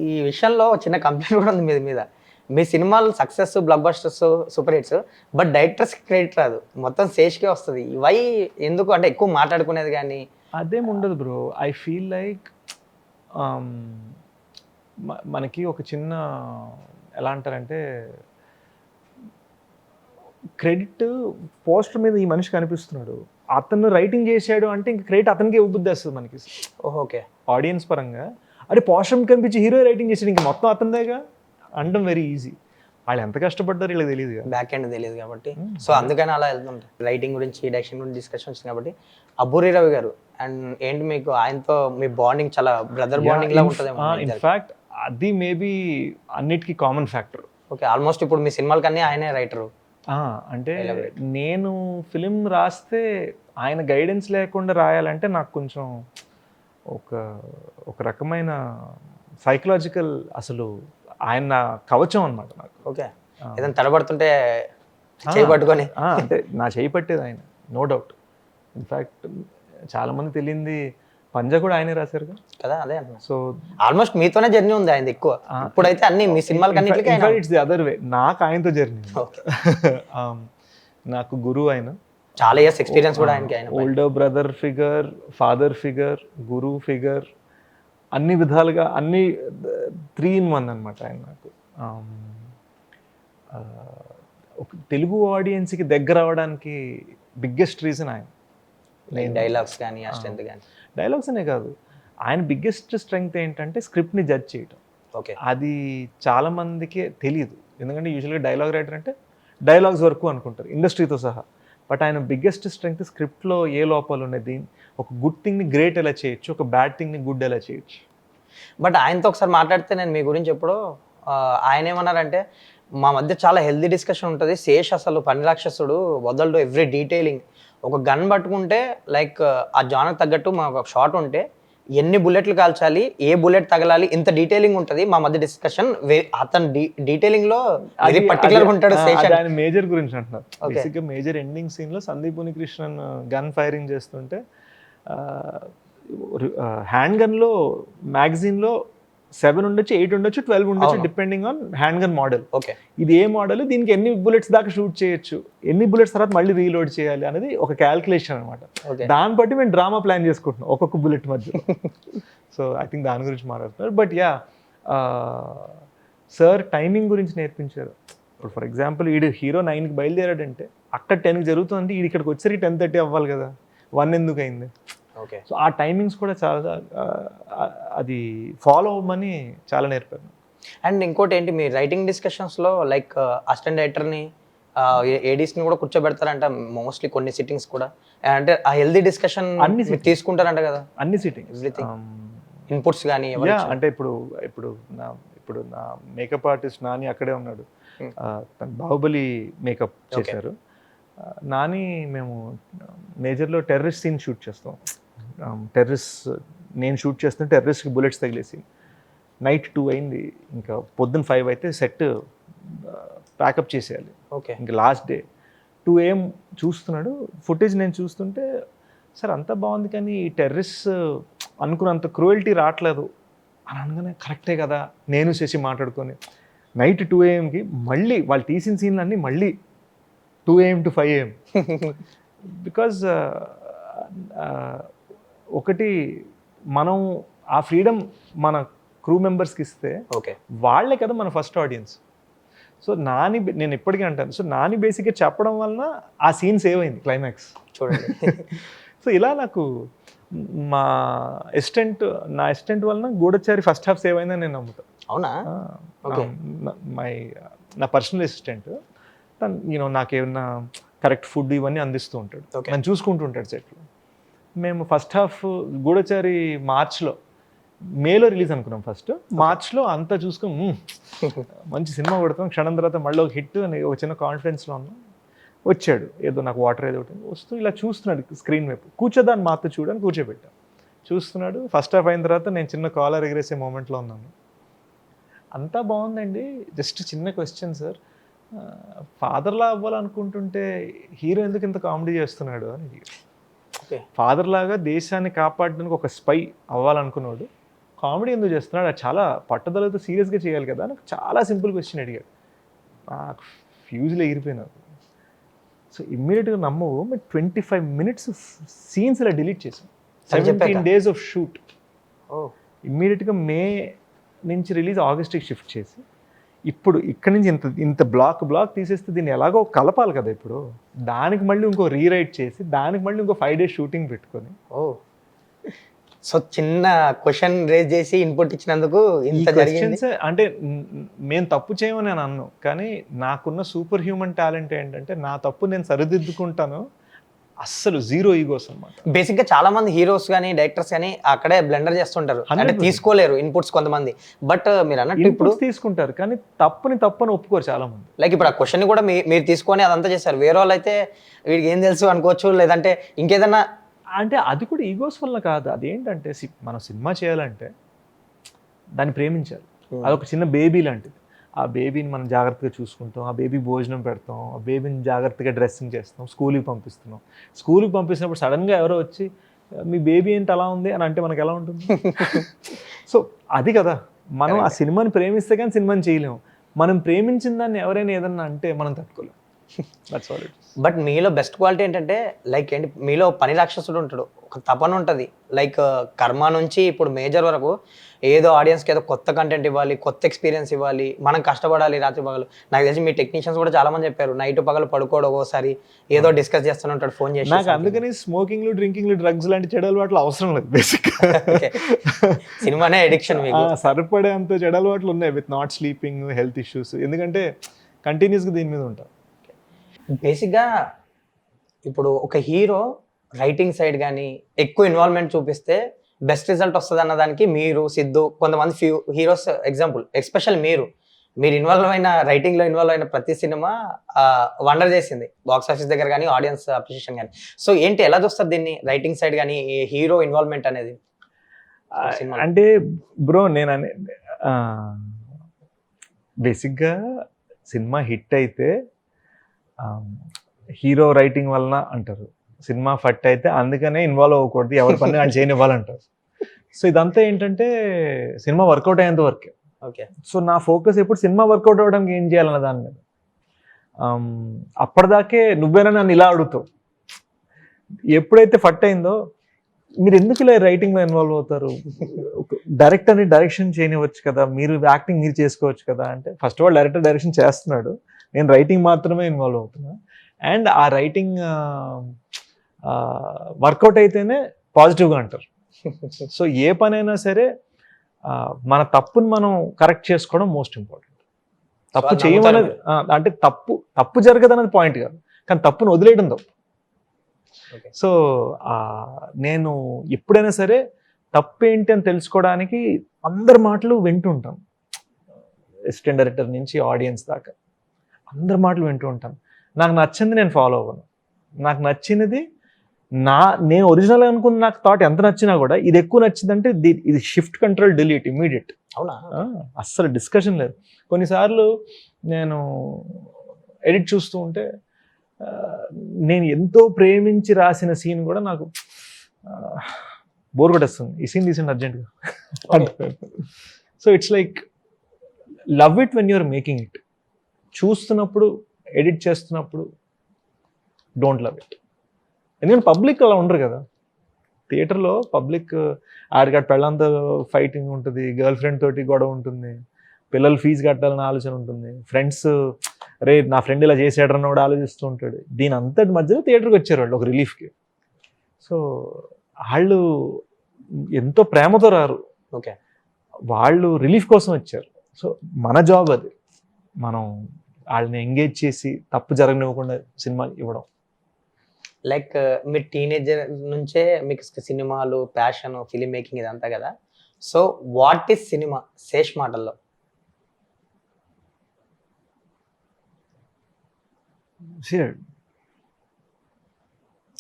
ఈ విషయంలో చిన్న కంప్లైంట్ కూడా ఉంది మీద మీ సినిమాలు success, blockbusters, super hits, but డైరెక్టర్స్కి క్రెడిట్ రాదు, మొత్తం శేష్కే వస్తుంది. వై, ఎందుకు అంటే ఎక్కువ మాట్లాడుకునేది కానీ అదేం ఉండదు బ్రో. ఐ ఫీల్ లైక్ మనకి ఒక చిన్న ఎలా అంటారంటే, క్రెడిట్ పోస్టర్ మీద ఈ మనిషి కనిపిస్తున్నాడు, అతను రైటింగ్ చేశాడు అంటే ఇంక క్రెడిట్ అతనికి ఇవ్వబుద్ధి వస్తుంది మనకి. ఓకే, ఆడియన్స్ పరంగా అరే పోస్టర్ కనిపించి హీరో రైటింగ్ చేసాడు, ఇంక మొత్తం అతనిదేగా అనడం వెరీ ఈజీ. వాళ్ళు ఎంత కష్టపడ్డారు వీళ్ళకి తెలియదు కదా, బ్యాక్ ఎండ్ తెలియదు కాబట్టి. సో అందుకని అలా వెళ్తుంటారు. రైటింగ్ గురించి, డైరెక్షన్ గురించి డిస్కషన్ వచ్చింది కాబట్టి. అబ్బూరి రవి గారు, అండ్ ఏంటి మీకు ఆయనతో మీ బాండింగ్ చాలా బ్రదర్ బాండింగ్ లా ఉంటుంది. ఇన్ఫాక్ట్ అది మేబీ అన్నిటికీ కామన్ ఫ్యాక్టర్. ఓకే, ఆల్మోస్ట్ ఇప్పుడు మీ సినిమాలకన్నీ ఆయనే రైటరు. అంటే నేను ఫిలిం రాస్తే ఆయన గైడెన్స్ లేకుండా రాయాలంటే నాకు కొంచెం ఒక రకమైన సైకలాజికల్, అసలు ఆయన కవచం అనమాట నాకు. ఓకే, ఏదైనా తడబడుతుంటే చేయి పట్టుకొని, అంటే నా చేయి పట్టేది ఆయన, నో డౌట్. ఇన్ఫ్యాక్ట్ చాలా మంది తెలియంది పంజా కూడా ఆయనే రాశారు కదా. అదే అంటున్నా. సో ఆల్మోస్ట్ మీతోనే జర్నీ ఉంది ఆయన ఎక్కువ. ఇప్పుడైతే అన్ని మీ సినిమాలకన్నిటికీ ఇట్స్ ది అదర్ వే. నాకు ఆయనతో జర్నీ. నాకు గురువు ఆయన, చాలా ఇయర్స్ ఎక్స్పీరియన్స్ కూడా ఆయనకి. ఆయన older brother figure, father figure, గురువు ఫిగర్, అన్ని విధాలుగా అన్ని 3 in 1 అనమాట ఆయన నాకు. ఒక తెలుగు ఆడియన్స్కి దగ్గర అవడానికి బిగ్గెస్ట్ రీజన్ ఆయన. డైలాగ్స్ కానీ, ఆ స్ట్రెంత్ కానీ. డైలాగ్స్ అనే కాదు, ఆయన బిగ్గెస్ట్ స్ట్రెంగ్త్ ఏంటంటే స్క్రిప్ట్ని జడ్జ్ చేయటం. ఓకే, అది చాలా మందికి తెలియదు, ఎందుకంటే యూజువల్గా డైలాగ్ రైటర్ అంటే డైలాగ్స్ వరకు అనుకుంటారు ఇండస్ట్రీతో సహా. బట్ ఆయన బిగ్గెస్ట్ స్ట్రెంగ్త్ స్క్రిప్ట్లో ఏ లోపాలు ఉన్నాయి, ఒక గుడ్ థింగ్ని గ్రేట్ ఎలా చేయొచ్చు, ఒక బ్యాడ్ థింగ్ని గుడ్ ఎలా చేయొచ్చు. బట్ ఆయనతో ఒకసారి మాట్లాడితే నేను మీ గురించి ఎప్పుడో ఆయన ఏమన్నారంటే, మా మధ్య చాలా హెల్దీ డిస్కషన్ ఉంటుంది, శేష్ అసలు పని రాక్షసుడు, వదలడు, ఎవ్రీ డీటెయిలింగ్, ఒక గన్ పట్టుకుంటే లైక్ ఆ జానర్ తగ్గట్టు మాకు ఒక షాట్ ఉంటే ఎన్ని బుల్లెట్లు కాల్చాలి, ఏ బుల్లెట్ తగలాలి, ఇంత డీటెయిలింగ్ ఉంటుంది మా మధ్య డిస్కషన్. అతను డీటెయిలింగ్ లో వెరీ పర్టికులర్ ఉంటాడు. దాని మేజర్ గురించి అంటున్నారు. బేసిక్ గా మేజర్ ఎండింగ్ సీన్ లో సందీప్ ఉనికృష్ణన్ గన్ ఫైరింగ్ చేస్తుంటే హ్యాండ్ గన్ లో మ్యాగజైన్ లో 7 ఉండొచ్చు, 8 ఉండొచ్చు, 12 ఉండొచ్చు, depending on hand gun model. Okay, ఇది ఏ మోడల్, దీనికి ఎన్ని బుల్లెట్స్ దాకా షూట్ చేయొచ్చు, ఎన్ని బుల్లెట్స్ తర్వాత మళ్ళీ రీలోడ్ చేయాలి అనేది ఒక క్యాల్కులేషన్ అనమాట. దాన్ని బట్టి మేము డ్రామా ప్లాన్ చేసుకుంటున్నాం ఒక్కొక్క బుల్లెట్ మధ్య. సో ఐ థింక్ దాని గురించి మాట్లాడుతున్నారు. బట్ యా, సార్ టైమింగ్ గురించి నేర్పించారు. ఇప్పుడు ఫర్ ఎగ్జాంపుల్ హీరో 9కి బయలుదేరాడంటే అక్కడ 10కి జరుగుతుంది, ఇక్కడికి వచ్చేసరికి 10:30 అవ్వాలి కదా, 1 ఎందుకు అయింది. ఓకే, సో ఆ టైమింగ్స్ కూడా చాలా అది ఫాలో అవ్వమని చాలా నేర్పారు. అండ్ ఇంకోటి ఏంటి, మీ రైటింగ్ డిస్కషన్స్లో లైక్ అసిస్టెంట్ డైరెక్టర్ని ఏడీస్ని కూడా కూర్చోబెడతారంట మోస్ట్లీ కొన్ని సిట్టింగ్స్ కూడా. అంటే ఆ హెల్దీ డిస్కషన్ అన్ని తీసుకుంటారంట కదా, అన్ని సిట్టింగ్స్, ఎవ్రీథింగ్ ఇన్పుట్స్ కానీ. అంటే ఇప్పుడు నా మేకప్ ఆర్టిస్ట్ నాని అక్కడే ఉన్నాడు. తను బాహుబలి మేకప్ చేశారు. నాని మేము మేజర్లో టెర్రరిస్ట్ సీన్ షూట్ చేస్తాం. నేను షూట్ చేస్తున్న టెర్రరిస్ట్కి బుల్లెట్స్ తగిలేసి నైట్ 2 అయింది, ఇంకా పొద్దున్న 5 అయితే సెట్ ప్యాకప్ చేసేయాలి. ఓకే, ఇంకా లాస్ట్ డే 2 AM చూస్తున్నాడు ఫుటేజ్. నేను చూస్తుంటే సార్ అంతా బాగుంది కానీ ఈ టెర్రరిస్ట్ అనుకున్నంత క్రూయల్టీ రావట్లేదు అని అనగానే కరెక్టే కదా నేను చేసి మాట్లాడుకొని నైట్ 2 AMకి మళ్ళీ వాళ్ళు తీసిన సీన్లన్నీ మళ్ళీ 2 AM to 5 AM. బికాజ్ ఒకటి మనం ఆ ఫ్రీడమ్ మన క్రూ మెంబర్స్కి ఇస్తే ఓకే, వాళ్ళే కదా మన ఫస్ట్ ఆడియన్స్. సో నేను ఎప్పటికీ అంటాను, సో నాని బేసిక్గా చెప్పడం వలన ఆ సీన్ సేవ్ అయింది క్లైమాక్స్ చూడండి. సో ఇలా నాకు నా అసిస్టెంట్ వలన గూఢచారి ఫస్ట్ హాఫ్ సేవ్ అయిందని నేను నమ్ముతాను. అవునా? నా పర్సనల్ అసిస్టెంట్ తను నాకేమన్నా కరెక్ట్ ఫుడ్ ఇవన్నీ అందిస్తూ ఉంటాడు, నన్ను చూసుకుంటూ ఉంటాడు సెట్లో. మేము ఫస్ట్ హాఫ్ గూఢచారి మేలో రిలీజ్ అనుకున్నాం. ఫస్ట్ మార్చ్లో అంతా చూసుకొని మంచి సినిమా కొడతాం, క్షణం తర్వాత మళ్ళీ ఒక హిట్ అని ఒక చిన్న కాన్ఫిడెన్స్లో ఉన్నాం. వచ్చాడు, ఏదో నాకు వాటర్ ఏదో ఒకటి వస్తూ ఇలా చూస్తున్నాడు స్క్రీన్ వైపు. కూర్చోదాన్ని మాతో చూడని కూర్చోబెట్టాను. చూస్తున్నాడు. ఫస్ట్ హాఫ్ అయిన తర్వాత నేను చిన్న కాలర్ ఎగరేసే మూమెంట్లో ఉన్నాను. అంతా బాగుందండి, జస్ట్ చిన్న క్వశ్చన్ సార్, ఫాదర్లా అవ్వాలనుకుంటుంటే హీరో ఎందుకు ఇంత కామెడీ చేస్తున్నాడు అని. ఫాదర్ లాగా దేశాన్ని కాపాడడానికి ఒక స్పై అవ్వాలనుకున్నాడు, కామెడీ ఎందుకు చేస్తున్నాడు, అది చాలా పట్టుదలతో సీరియస్గా చేయాలి కదా నాకు చాలా సింపుల్ క్వశ్చన్ అడిగాడు. నాకు ఫ్యూజ్లో ఎగిరిపోయినారు. సో ఇమ్మీడియట్గా నమ్మవు, మేము 25 minutes సీన్స్ ఇలా డిలీట్ చేసాం. 17 days ఆఫ్ షూట్. ఇమ్మీడియట్గా మే నుంచి రిలీజ్ ఆగస్ట్కి షిఫ్ట్ చేసి ఇప్పుడు ఇక్కడ నుంచి ఇంత బ్లాక్ తీసేస్తే దీన్ని ఎలాగో కలపాలి కదా. ఇప్పుడు దానికి మళ్ళీ ఇంకో రీరైట్ చేసి దానికి మళ్ళీ ఇంకో 5 days షూటింగ్ పెట్టుకొని. సో చిన్న క్వశ్చన్ రేజ్ చేసి ఇన్పుట్ ఇచ్చినందుకు ఇంత జరిగింది. అంటే మేము తప్పు చేయమని నేను అన్నాను, కానీ నాకున్న సూపర్ హ్యూమన్ టాలెంట్ ఏంటంటే నా తప్పు నేను సరిదిద్దుకుంటాను, అస్సలు జీరో ఈగోస్ అన్నమాట. బేసిక్గా చాలా మంది హీరోస్ కానీ డైరెక్టర్స్ కానీ అక్కడే బ్లెండర్ చేస్తుంటారు, అంటే తీసుకోలేరు ఇన్పుట్స్ కొంతమంది. బట్ మీరు అన్నట్టు ఇప్పుడు తీసుకుంటారు కానీ తప్పని ఒప్పుకోరు చాలా మంది. లైక్ ఇప్పుడు ఆ క్వశ్చన్ కూడా మీరు తీసుకొని అదంతా చేస్తారు. వేరే వాళ్ళు అయితే వీడికి ఏం తెలుసు అనుకోవచ్చు, లేదంటే ఇంకేదన్నా. అంటే అది కూడా ఈగోస్ వల్ల కాదు, అదేంటంటే మనం సినిమా చేయాలంటే దాన్ని ప్రేమించాలి. అదొక చిన్న బేబీ లాంటిది. ఆ బేబీని మనం జాగ్రత్తగా చూసుకుంటాం, ఆ బేబీ భోజనం పెడతాం, ఆ బేబీని జాగ్రత్తగా డ్రెస్సింగ్ చేస్తాం, స్కూల్కి పంపిస్తున్నప్పుడు సడన్గా ఎవరో వచ్చి మీ బేబీ ఏంటి అలా ఉంది అని అంటే మనకు ఎలా ఉంటుంది? సో అది కదా, మనం ఆ సినిమాని ప్రేమిస్తే కానీ సినిమాని చేయలేము. మనం ప్రేమించిన దాన్ని ఎవరైనా ఏదన్నా అంటే మనం తట్టుకోలేము. బట్ మీలో బెస్ట్ క్వాలిటీ ఏంటంటే లైక్ ఏంటి, మీలో పని రాక్షసుడు ఉంటాడు, ఒక తపన ఉంటుంది. లైక్ కర్మ నుంచి ఇప్పుడు మేజర్ వరకు ఏదో ఆడియన్స్కి ఏదో కొత్త కంటెంట్ ఇవ్వాలి, కొత్త ఎక్స్పీరియన్స్ ఇవ్వాలి, మనం కష్టపడాలి రాత్రి పగలు. నాకు తెలిసి మీ టెక్నీషియన్స్ కూడా చాలా మంది చెప్పారు నైట్ పగలు పడుకోవడం, ఒకసారి ఏదో డిస్కస్ చేస్తూనే ఉంటాడు ఫోన్ చేసి. నాకు అందుకని స్మోకింగ్లు, డ్రింకింగ్లు, డ్రగ్స్ లాంటి చెడు అలవాట్లు అవసరం లేదు. బేసిక్ సినిమానే అడిక్షన్ మీకు. సరిపడే అంత చెడు అలవాట్లు ఉన్నాయి with not sleeping, health issues, ఎందుకంటే కంటిన్యూస్గా దీని మీద ఉంటాం. బేసిక్గా ఇప్పుడు ఒక హీరో రైటింగ్ సైడ్ కానీ ఎక్కువ ఇన్వాల్వ్మెంట్ చూపిస్తే బెస్ట్ రిజల్ట్ వస్తుంది అన్నదానికి మీరు, సిద్ధు, కొంతమంది హీరోస్ ఎగ్జాంపుల్, ఎస్పెషల్ మీరు రైటింగ్ లో ఇన్వాల్వ్ అయిన ప్రతి సినిమా వండర్ చేసింది బాక్స్ ఆఫీస్ దగ్గర కానీ ఆడియన్స్ అప్రిషియేషన్ కానీ. సో ఏంటి, ఎలా చూస్తారు దీన్ని, రైటింగ్ సైడ్ కానీ హీరో ఇన్వాల్వ్మెంట్ అనేది సినిమాలో? అంటే బ్రో నేను బేసిక్గా సినిమా హిట్ అయితే హీరో రైటింగ్ వలన అంటారు, సినిమా ఫట్ అయితే అందుకనే ఇన్వాల్వ్ అవ్వకూడదు, ఎవరి పని వాళ్ళు చేయనివ్వాలంటారు. సో ఇదంతా ఏంటంటే సినిమా వర్కౌట్ అయ్యేంత వరకే. ఓకే. సో నా ఫోకస్ ఎప్పుడు సినిమా వర్కౌట్ అవ్వడానికి ఏం చేయాలన్న దాని మీద. అప్పటిదాకే నువ్వేనా నన్ను ఇలా అడుగుతావు. ఎప్పుడైతే ఫట్ అయిందో మీరు ఎందుకు ఇలా రైటింగ్లో ఇన్వాల్వ్ అవుతారు, డైరెక్టర్ని డైరెక్షన్ చేయనివ్వచ్చు కదా, మీరు యాక్టింగ్ మీరు చేసుకోవచ్చు కదా అంటే, first of all director direction చేస్తున్నాడు, నేను రైటింగ్ మాత్రమే ఇన్వాల్వ్ అవుతున్నా. అండ్ ఆ రైటింగ్ వర్కౌట్ అయితేనే పాజిటివ్గా అంటారు. సో ఏ పనైనా సరే మన తప్పుని మనం కరెక్ట్ చేసుకోవడం మోస్ట్ ఇంపార్టెంట్. తప్పు చేయమనేది అంటే తప్పు జరగదు అనేది పాయింట్ కాదు, కానీ తప్పును వదిలేయడం తప్పు. సో నేను ఎప్పుడైనా సరే తప్పేంటి అని తెలుసుకోవడానికి అందరి మాటలు వింటుంటాం, అసిస్టెంట్ డైరెక్టర్ నుంచి ఆడియన్స్ దాకా అందరి మాటలు వింటూ ఉంటాను. నాకు నచ్చింది నేను ఫాలో అవ్వను, నాకు నచ్చినది నేను ఒరిజినల్ అనుకున్న నాకు థాట్ ఎంత నచ్చినా కూడా ఇది ఎక్కువ నచ్చిందంటే ఇది షిఫ్ట్ కంట్రోల్ డిలీట్ ఇమ్మీడియట్. అవునా? అస్సలు డిస్కషన్ లేదు. కొన్నిసార్లు నేను ఎడిట్ చూస్తూ ఉంటే నేను ఎంతో ప్రేమించి రాసిన సీన్ కూడా నాకు బోర్ కొట్టేస్తుంది, ఈ సీన్ తీసింది అర్జెంట్గా. So it's like love it when you're making it. చూస్తున్నప్పుడు ఎడిట్ చేస్తున్నప్పుడు డోంట్ లవ్ ఇట్. ఎందుకంటే పబ్లిక్ అలా ఉండరు కదా. థియేటర్లో పబ్లిక్ ఆడికాడు పెళ్ళంతా ఫైటింగ్ ఉంటుంది, గర్ల్ ఫ్రెండ్ తోటి గొడవ ఉంటుంది, పిల్లలు ఫీజు కట్టాలని ఆలోచన ఉంటుంది, ఫ్రెండ్స్ రే నా ఫ్రెండ్ ఇలా చేసాడని కూడా ఆలోచిస్తూ ఉంటాడు. దీని అంతటి మధ్యలో థియేటర్కి వచ్చారు వాళ్ళు ఒక రిలీఫ్కి. సో వాళ్ళు ఎంతో ప్రేమతో రారు, ఓకే, వాళ్ళు రిలీఫ్ కోసం వచ్చారు. సో మన జాబ్ అది, మనం వాళ్ళని ఎంగేజ్ చేసి తప్పు జరగనివ్వకుండా సినిమా ఇవ్వడం. లైక్ మీరు టీనేజర్ నుంచే మీకు సినిమాలు ప్యాషన్, ఫిలిం మేకింగ్ ఇదంతా కదా. So what is cinema Sesh మాటల్లో?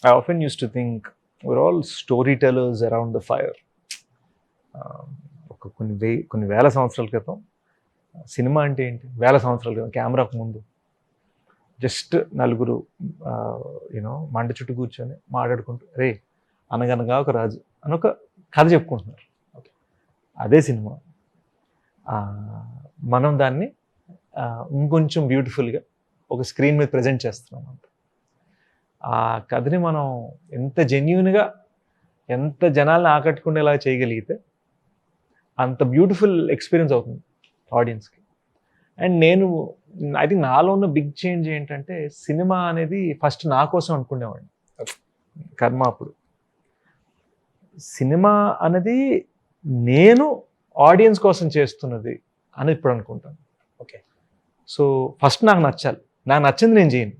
I often used to think we're all storytellers around the fire. కొన్ని వేల సంవత్సరాల క్రితం సినిమా అంటే ఏంటి, వేల సంవత్సరాల క్రితం కెమెరాకు ముందు జస్ట్ నలుగురు మంట చుట్టూ కూర్చొని మాట్లాడుకుంటూ రే అనగనగా ఒక రాజు అని ఒక కథ చెప్పుకుంటున్నారు. అదే సినిమా. మనం దాన్ని ఇంకొంచెం బ్యూటిఫుల్గా ఒక స్క్రీన్ మీద ప్రజెంట్ చేస్తున్నాం అంత. ఆ కథని మనం ఎంత జెన్యూన్గా, ఎంత జనాల్ని ఆకట్టుకునేలా చేయగలిగితే అంత బ్యూటిఫుల్ ఎక్స్పీరియన్స్ అవుతుంది ఆడియన్స్కి. అండ్ ఐ థింక్ నాలో ఉన్న బిగ్ చేంజ్ ఏంటంటే, సినిమా అనేది ఫస్ట్ నా కోసం అనుకునేవాడిని కర్మ. అప్పుడు సినిమా అనేది నేను ఆడియన్స్ కోసం చేస్తున్నది అని ఇప్పుడు అనుకుంటాను. ఓకే. సో ఫస్ట్ నాకు నచ్చాలి, నాకు నచ్చింది నేను చేయను,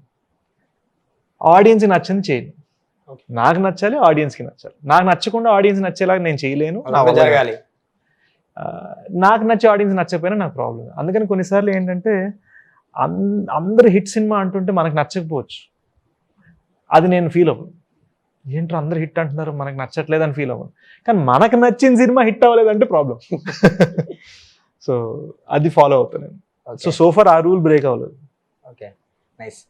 ఆడియన్స్కి నచ్చింది చేయను. నాకు నచ్చాలి, ఆడియన్స్కి నచ్చాలి. నాకు నచ్చకుండా ఆడియన్స్ నచ్చేలాగా నేను చేయలేను, జరగాలి. నాకు నచ్చే ఆడియన్స్ నచ్చకపోయినా నాకు ప్రాబ్లం. అందుకని కొన్నిసార్లు ఏంటంటే అందరు హిట్ సినిమా అంటుంటే మనకు నచ్చకపోవచ్చు, అది నేను ఫీల్ అవ్వను. ఏంటో అందరు హిట్ అంటున్నారు మనకు నచ్చట్లేదు అని ఫీల్ అవ్వను. కానీ మనకు నచ్చిన సినిమా హిట్ అవ్వలేదంటే ప్రాబ్లం. సో అది ఫాలో అవుతాను నేను. సో ఫార్ ఆ రూల్ బ్రేక్ అవ్వలేదు. Okay, nice.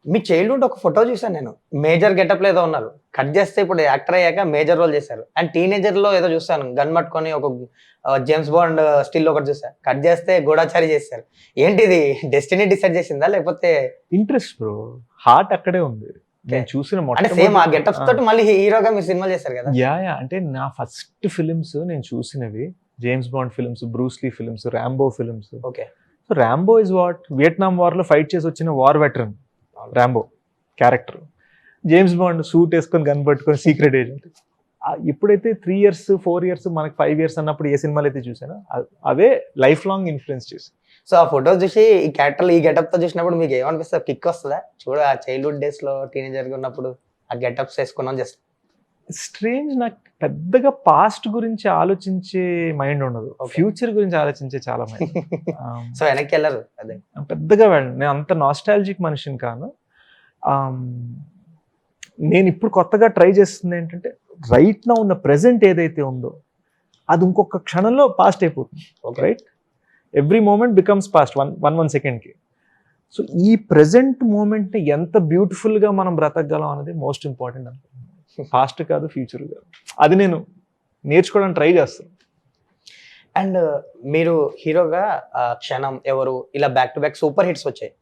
మీ చైల్డ్హుడ్ ఒక ఫోటో చూసాను నేను, మేజర్ గెటప్ లో ఏదో ఉన్నారు, కట్ చేస్తే ఇప్పుడు యాక్టర్ అయ్యాక మేజర్ రోల్ చేశారు. అండ్ టీనేజర్ లో ఏదో చూసాను, గన్ పట్టుకొని ఒక జేమ్స్ బాండ్ స్టిల్ ఒకటి చూసా, కట్ చేస్తే గూఢాచారి చేశారు. ఏంటి ఇది, డెస్టినీ డిసైడ్ చేసిందా లేకపోతే ఇంట్రెస్ట్ బ్రో? హార్ట్ అక్కడే ఉంది. నేను చూసిన అంటే సేమ్ ఆ గెటప్స్ తోటి మళ్ళీ హీరోగా మీరు సినిమా చేశారు కదా? యా అంటే నా ఫస్ట్ ఫిలిమ్స్ నేను చూసినవి James bond films, Bruce Lee films, Rambo films. Okay. So Rambo is what, Vietnam war లో ఫైట్ చేసి వచ్చిన war veteran Rambo character. James bond suit వేసుకొని గన్ పట్టుకొని సీక్రెట్ ఏజెంట్. ఎప్పుడైతే 3 years 4 years మనకి 5 years అన్నప్పుడు ఏ సినిమాలు అయితే చూసానో అవే లైఫ్ లాంగ్ ఇన్ఫ్లుయెన్స్ చేసి. సో ఆ ఫోటోస్ చూసి ఈ క్యారెక్టర్ ఈ గెటప్ తో చూసినప్పుడు మీకు ఏమనిపిస్తుంది, కిక్ వస్తుందా? చూడ ఆ చైల్డ్హుడ్ డేస్ లో టీనేజర్ గా ఉన్నప్పుడు ఆ గెటప్స్ వేసుకున్నాం జస్ట్ స్ట్రేంజ్ నాకు పెద్దగా పాస్ట్ గురించి ఆలోచించే మైండ్ ఉండదు, ఫ్యూచర్ గురించి ఆలోచించే చాలా మైండ్. సో వెనక్కి వెళ్ళరు అదే. పెద్దగా వెళ్ళను, నేను అంత నాస్టాలజిక్ మనిషిని కాను. నేను ఇప్పుడు కొత్తగా ట్రై చేస్తుంది ఏంటంటే రైట్ నా ఉన్న ప్రెసెంట్ ఏదైతే ఉందో అది ఇంకొక క్షణంలో పాస్ట్ అయిపోతుంది, right? Every moment becomes past one సెకండ్కి. సో ఈ ప్రెసెంట్ మూమెంట్ని ఎంత బ్యూటిఫుల్గా మనం బ్రతకగలం అనేది మోస్ట్ ఇంపార్టెంట్ అనుకుంటున్నాను. పాస్ట్ కాదు, ఫ్యూచర్ కాదు, అది నేను నేర్చుకోవడానికి ట్రై చేస్తాను. అండ్ మీరు హీరోగా క్షణం, ఎవరు, ఇలా back to back super hits వచ్చాయి.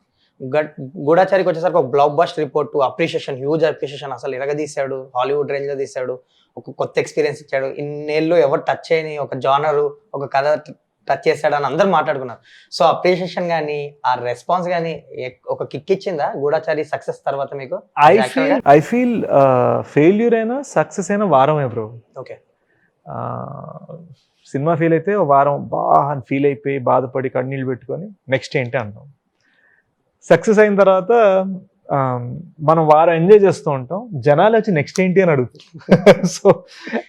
గూఢాచారికి వచ్చేసరికి ఒక block buster report, appreciation, huge appreciation, అసలు ఇరగదీశాడు, హాలీవుడ్ రేంజ్ లో తీశాడు, ఒక కొత్త ఎక్స్పీరియన్స్ ఇచ్చాడు, ఇన్నేళ్ళు ఎవరు టచ్ చేయని ఒక జానరు, ఒక కథ టచ్ చేశాడు అని అందరు మాట్లాడుకున్నారు. సో అప్రిషియేషన్ కానీ ఆ రెస్పాన్స్ కానీ ఒక కిక్ ఇచ్చిందా గూఢాచారి సక్సెస్ తర్వాత మీకు? ఐ ఫీల్ ఫెయిల్యూర్ అయినా సక్సెస్ అయినా వారమే బ్రో. ఓకే, సినిమా ఫెయిల్ అయితే ఒక వారం బాగా ఫీల్ అయిపోయి బాధపడి కన్నీళ్ళు పెట్టుకొని నెక్స్ట్ ఏంటి అంటాం. సక్సెస్ అయిన తర్వాత మనం వారం ఎంజాయ్ చేస్తూ ఉంటాం, జనాలు వచ్చి నెక్స్ట్ ఏంటి అని అడుగుతారు. So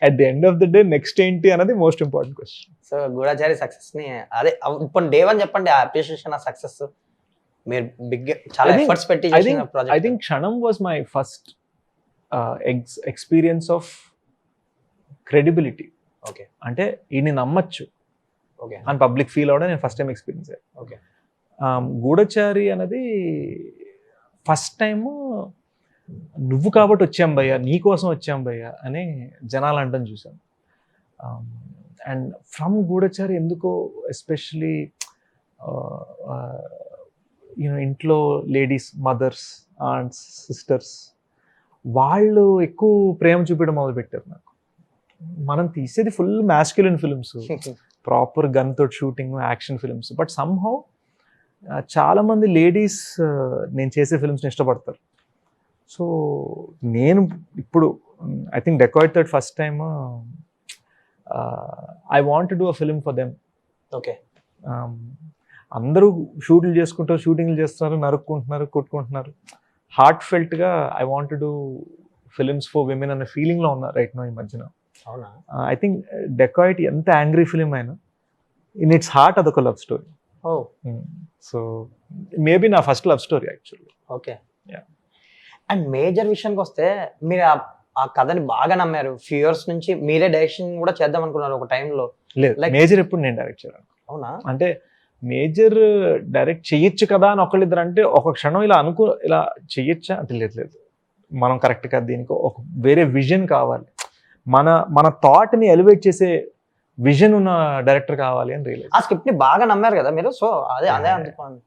at the end of the day next ఏంటి అనేది most important question. So Goodachari success ని అదే ఇప్పుడు డే వన్ చెప్పండి, ఆ అప్రిషియేషన్, ఆ సక్సెస్ మీరు బిగ్ చాలా ఎఫర్ట్స్ పెట్టి చేసిన ప్రాజెక్ట్. ఐ థింక్ క్షణం was my first experience of credibility. Okay, అంటే ఈయన్ని నమ్మచ్చు ఓకే అని పబ్లిక్ ఫీల్ అవడం నేను ఫస్ట్ టైం ఎక్స్పీరియన్స్ అయ్యాను. ఓకే, గూఢచారి అనేది ఫస్ట్ టైము నువ్వు కాబట్టి వచ్చాం భయ్యా, నీ కోసం వచ్చాం భయ్యా అని జనాలు అంటం చూసాను. అండ్ ఫ్రమ్ గూఢచారి ఎందుకో ఎస్పెషలీ యూనో ఇంట్లో లేడీస్, మదర్స్, ఆంట్స్, సిస్టర్స్ వాళ్ళు ఎక్కువ ప్రేమ చూపించడం మొదలుపెట్టారు నాకు. మనం తీసేది ఫుల్ మ్యాస్క్యులిన్ ఫిల్మ్స్, ప్రాపర్ గన్ తోటి shooting, action films, but somehow చాలా మంది లేడీస్ నేను చేసే ఫిల్మ్స్ని ఇష్టపడతారు. సో నేను ఇప్పుడు I think Dacoit third first time I want to do a film for them. Okay, అందరూ షూటింగ్లు చేస్తున్నారు, నరుక్కుంటున్నారు, కొట్టుకుంటున్నారు. హార్ట్ ఫెల్ట్గా I want to do films for women అనే ఫీలింగ్లో ఉన్నా రైట్ నో ఈ మధ్యన. అవునా? ఐ థింక్ డెకాయిట్ ఎంత యాంగ్రీ ఫిలిం అయినా ఇన్ ఇట్స్ హార్ట్ అదొక love story. Oh, so maybe నా first love story actually. Okay. And Major విషయానికి వస్తే మీరు ఆ కథని బాగా నమ్మారు. ఫ్యూ ఇయర్స్ నుంచి మీరే డైరెక్షన్ కూడా చేద్దాం అనుకున్నారు ఒక టైంలో. లేదు, మేజర్ ఎప్పుడు నేను డైరెక్ట్ చేయను. అవునా? అంటే మేజర్ డైరెక్ట్ చెయ్యొచ్చు కదా అని ఒకళ్ళిద్దరు అంటే ఒక క్షణం ఇలా చెయ్యొచ్చా అంటే లేదు, మనం కరెక్ట్ కాదు, దీనికి ఒక వేరే విజన్ కావాలి, మన థాట్ని ఎలివేట్ చేసే విజన్ ఉన్న డైరెక్టర్ కావాలి అని రియలైజ్. ఆ స్క్రిప్ట్ ని బాగా నమ్మారు కదా మీరు. సో అదే అనుకోండి,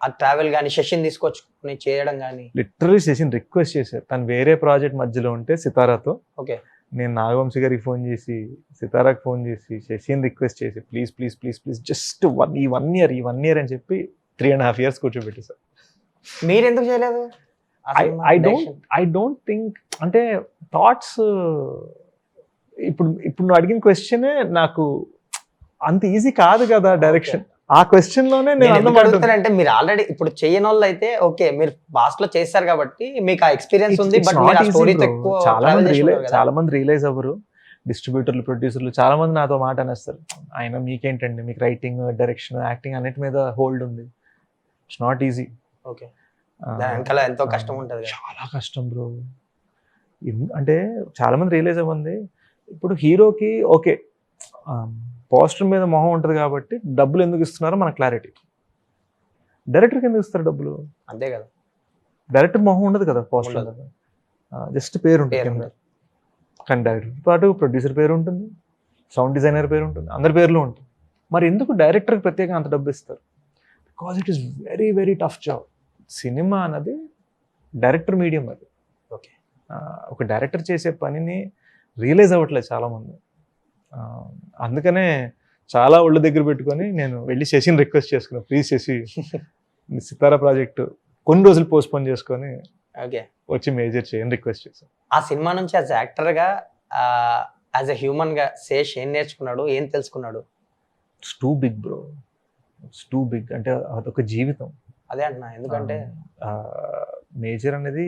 ఆ ట్రావెల్ కానీ సెషన్ తీసుకొచ్చుకుని చేయడం కానీ. లిటరలీ సెషన్ రిక్వెస్ట్ చేశారు, తను వేరే ప్రాజెక్ట్ మధ్యలో ఉంటే సితారాతో. ఓకే, నేను నాగవంశీ గారికి ఫోన్ చేసి, సితారాకి ఫోన్ చేసి, శశిని రిక్వెస్ట్ చేసి please please please please just ఈ వన్ ఇయర్ అని చెప్పి 3.5 years కూర్చోబెట్టి సార్. మీరు ఎందుకు చేయలేదు? ఐ డోంట్ థింక్, అంటే థాట్స్ ఇప్పుడు నువ్వు అడిగిన క్వశ్చనే నాకు అంత ఈజీ కాదు కదా డైరెక్షన్. ఆ క్వశ్చన్ లోనే నేను అంటే మీరు ఆల్రెడీ ఇప్పుడు చేయని వాళ్ళు అయితే ఓకే, మీరు పాస్ట్ లో చేశారు కాబట్టి మీకు ఆ ఎక్స్పీరియన్స్ ఉంది. బట్ చాలా మంది రియలైజ్ అవ్వరు, డిస్ట్రిబ్యూటర్లు, ప్రొడ్యూసర్లు చాలా మంది నాతో మాట అనేస్తారు, ఆయన మీకేంటండి, మీకు రైటింగ్, డైరెక్షన్, యాక్టింగ్ అన్నిటి మీద హోల్డ్ ఉంది. It's not easy. ఓకే, ఎంతో కష్టం ఉంటుంది, చాలా కష్టం బ్రో. అంటే చాలా మంది రియలైజ్ అవ్వండి, ఇప్పుడు హీరోకి ఓకే పోస్టర్ మీద మొహం ఉంటుంది కాబట్టి డబ్బులు ఎందుకు ఇస్తున్నారో మన క్లారిటీ. డైరెక్టర్కి ఎందుకు ఇస్తారు డబ్బులు? అంతే కదా, డైరెక్టర్ మొహం ఉండదు కదా పోస్టర్, జస్ట్ పేరు ఉంటుంది. కానీ డైరెక్టర్ పాటు ప్రొడ్యూసర్ పేరు ఉంటుంది, సౌండ్ డిజైనర్ పేరు ఉంటుంది, అందరి పేర్లు ఉంటుంది. మరి ఎందుకు డైరెక్టర్కి ప్రత్యేకంగా అంత డబ్బు ఇస్తారు? Because it is very very tough job. Cinema అన్నది డైరెక్టర్ మీడియం. అది ఓకే, ఒక డైరెక్టర్ చేసే పనిని రియలైజ్ అవ్వట్లేదు చాలామంది. అందుకనే చాలా ఒళ్ళు దగ్గర పెట్టుకొని నేను వెళ్ళి శశిని రిక్వెస్ట్ చేసుకున్నాను, ప్లీజ్ శశి సితారా ప్రాజెక్టు కొన్ని రోజులు పోస్ట్పోన్ చేసుకొని ఓకే వచ్చి మేజర్ చేయని రిక్వెస్ట్ చేశాను. ఆ సినిమా నుంచి యాజ్ యాక్టర్గా, యాజ్ ఎ హ్యూమన్గా శేష్ ఏం నేర్చుకున్నాడు, ఏం తెలుసుకున్నాడు? It's too big bro, it's too big. అంటే అదొక జీవితం. అదే అంటున్నా, ఎందుకంటే మేజర్ అనేది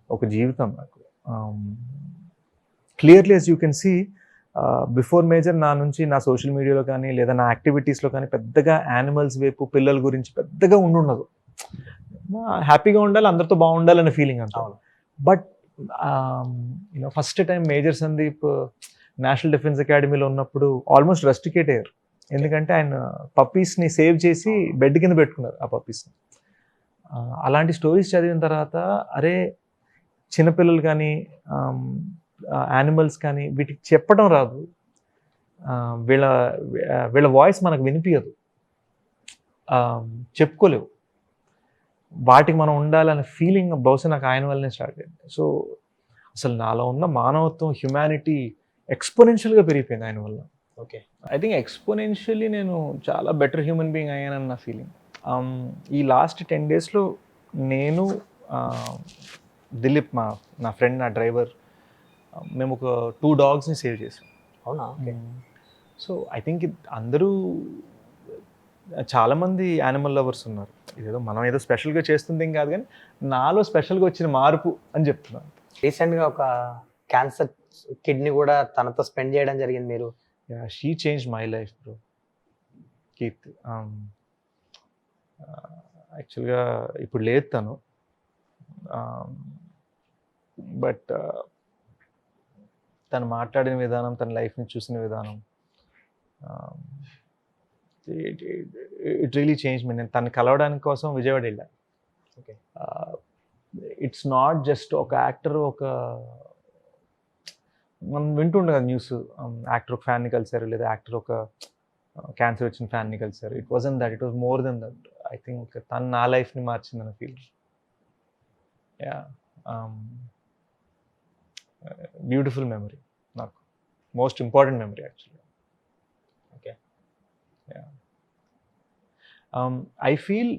ఒక జీవితం నాకు. Clearly as you can see before Major నా నుంచి నా సోషల్ మీడియాలో కానీ లేదా నా యాక్టివిటీస్లో కానీ పెద్దగా యానిమల్స్ వైపు పిల్లల గురించి పెద్దగా ఉండదు. హ్యాపీగా ఉండాలి, అందరితో బాగుండాలనే ఫీలింగ్ అంత. But first time major Sandeep national defence అకాడమీలో ఉన్నప్పుడు ఆల్మోస్ట్ రస్టికేట్ అయ్యారు. ఎందుకంటే ఆయన పప్పీస్ని సేవ్ చేసి బెడ్ కింద పెట్టుకున్నారు ఆ పప్పీస్ని. అలాంటి స్టోరీస్ చదివిన తర్వాత అరే చిన్నపిల్లలు కానీ యానిమల్స్ కానీ వీటికి చెప్పడం రాదు, వీళ్ళ వీళ్ళ వాయిస్ మనకు వినిపించదు, చెప్పుకోలేవు, వాటికి మనం ఉండాలనే ఫీలింగ్ బహుశా నాకు ఆయన వల్లనే స్టార్ట్ అయింది. సో అసలు నాలో ఉన్న మానవత్వం, హ్యుమానిటీ ఎక్స్పోనెన్షియల్గా పెరిగిపోయింది ఆయన వల్ల. ఓకే, ఐ థింక్ ఎక్స్పోనెన్షియల్లీ నేను చాలా బెటర్ హ్యూమన్ బీయింగ్ అయ్యానన్న నా ఫీలింగ్. ఈ లాస్ట్ 10 daysలో నేను దిలీప్ నా ఫ్రెండ్, నా డ్రైవర్, మేము ఒక 2 dogsని సేవ్ చేసాం. అవునా? సో ఐ థింక్ అందరూ చాలామంది యానిమల్ లవర్స్ ఉన్నారు. ఇదేదో మనం ఏదో స్పెషల్గా చేస్తుంది ఏం కాదు, కానీ నాలో స్పెషల్గా వచ్చిన మార్పు అని చెప్తున్నాను. రీసెంట్గా ఒక క్యాన్సర్ కిడ్నీ కూడా తనతో స్పెండ్ చేయడం జరిగింది మీరు. She change my life bro Keerthi. యాక్చువల్గా ఇప్పుడు లేదు తను, బట్ తను మాట్లాడిన విధానం, తన లైఫ్ని చూసిన విధానం, ఇట్ రియలీ చేంజ్ మీ. నేను తను కలవడానికి కోసం విజయవాడ వెళ్ళాను. ఓకే, ఇట్స్ నాట్ జస్ట్ ఒక యాక్టర్, ఒక మనం వింటుండే కదా న్యూస్, యాక్టర్ ఒక ఫ్యాన్ని కలిసారు లేదా యాక్టర్ ఒక క్యాన్సర్ వచ్చిన ఫ్యాన్ని కలిసారు. It wasn't that, it was more than that. I think తను నా లైఫ్ని మార్చిందని ఫీల్. యా, బ్యూటిఫుల్ మెమరీ, నాకు most important memory actually. Okay, yeah, I feel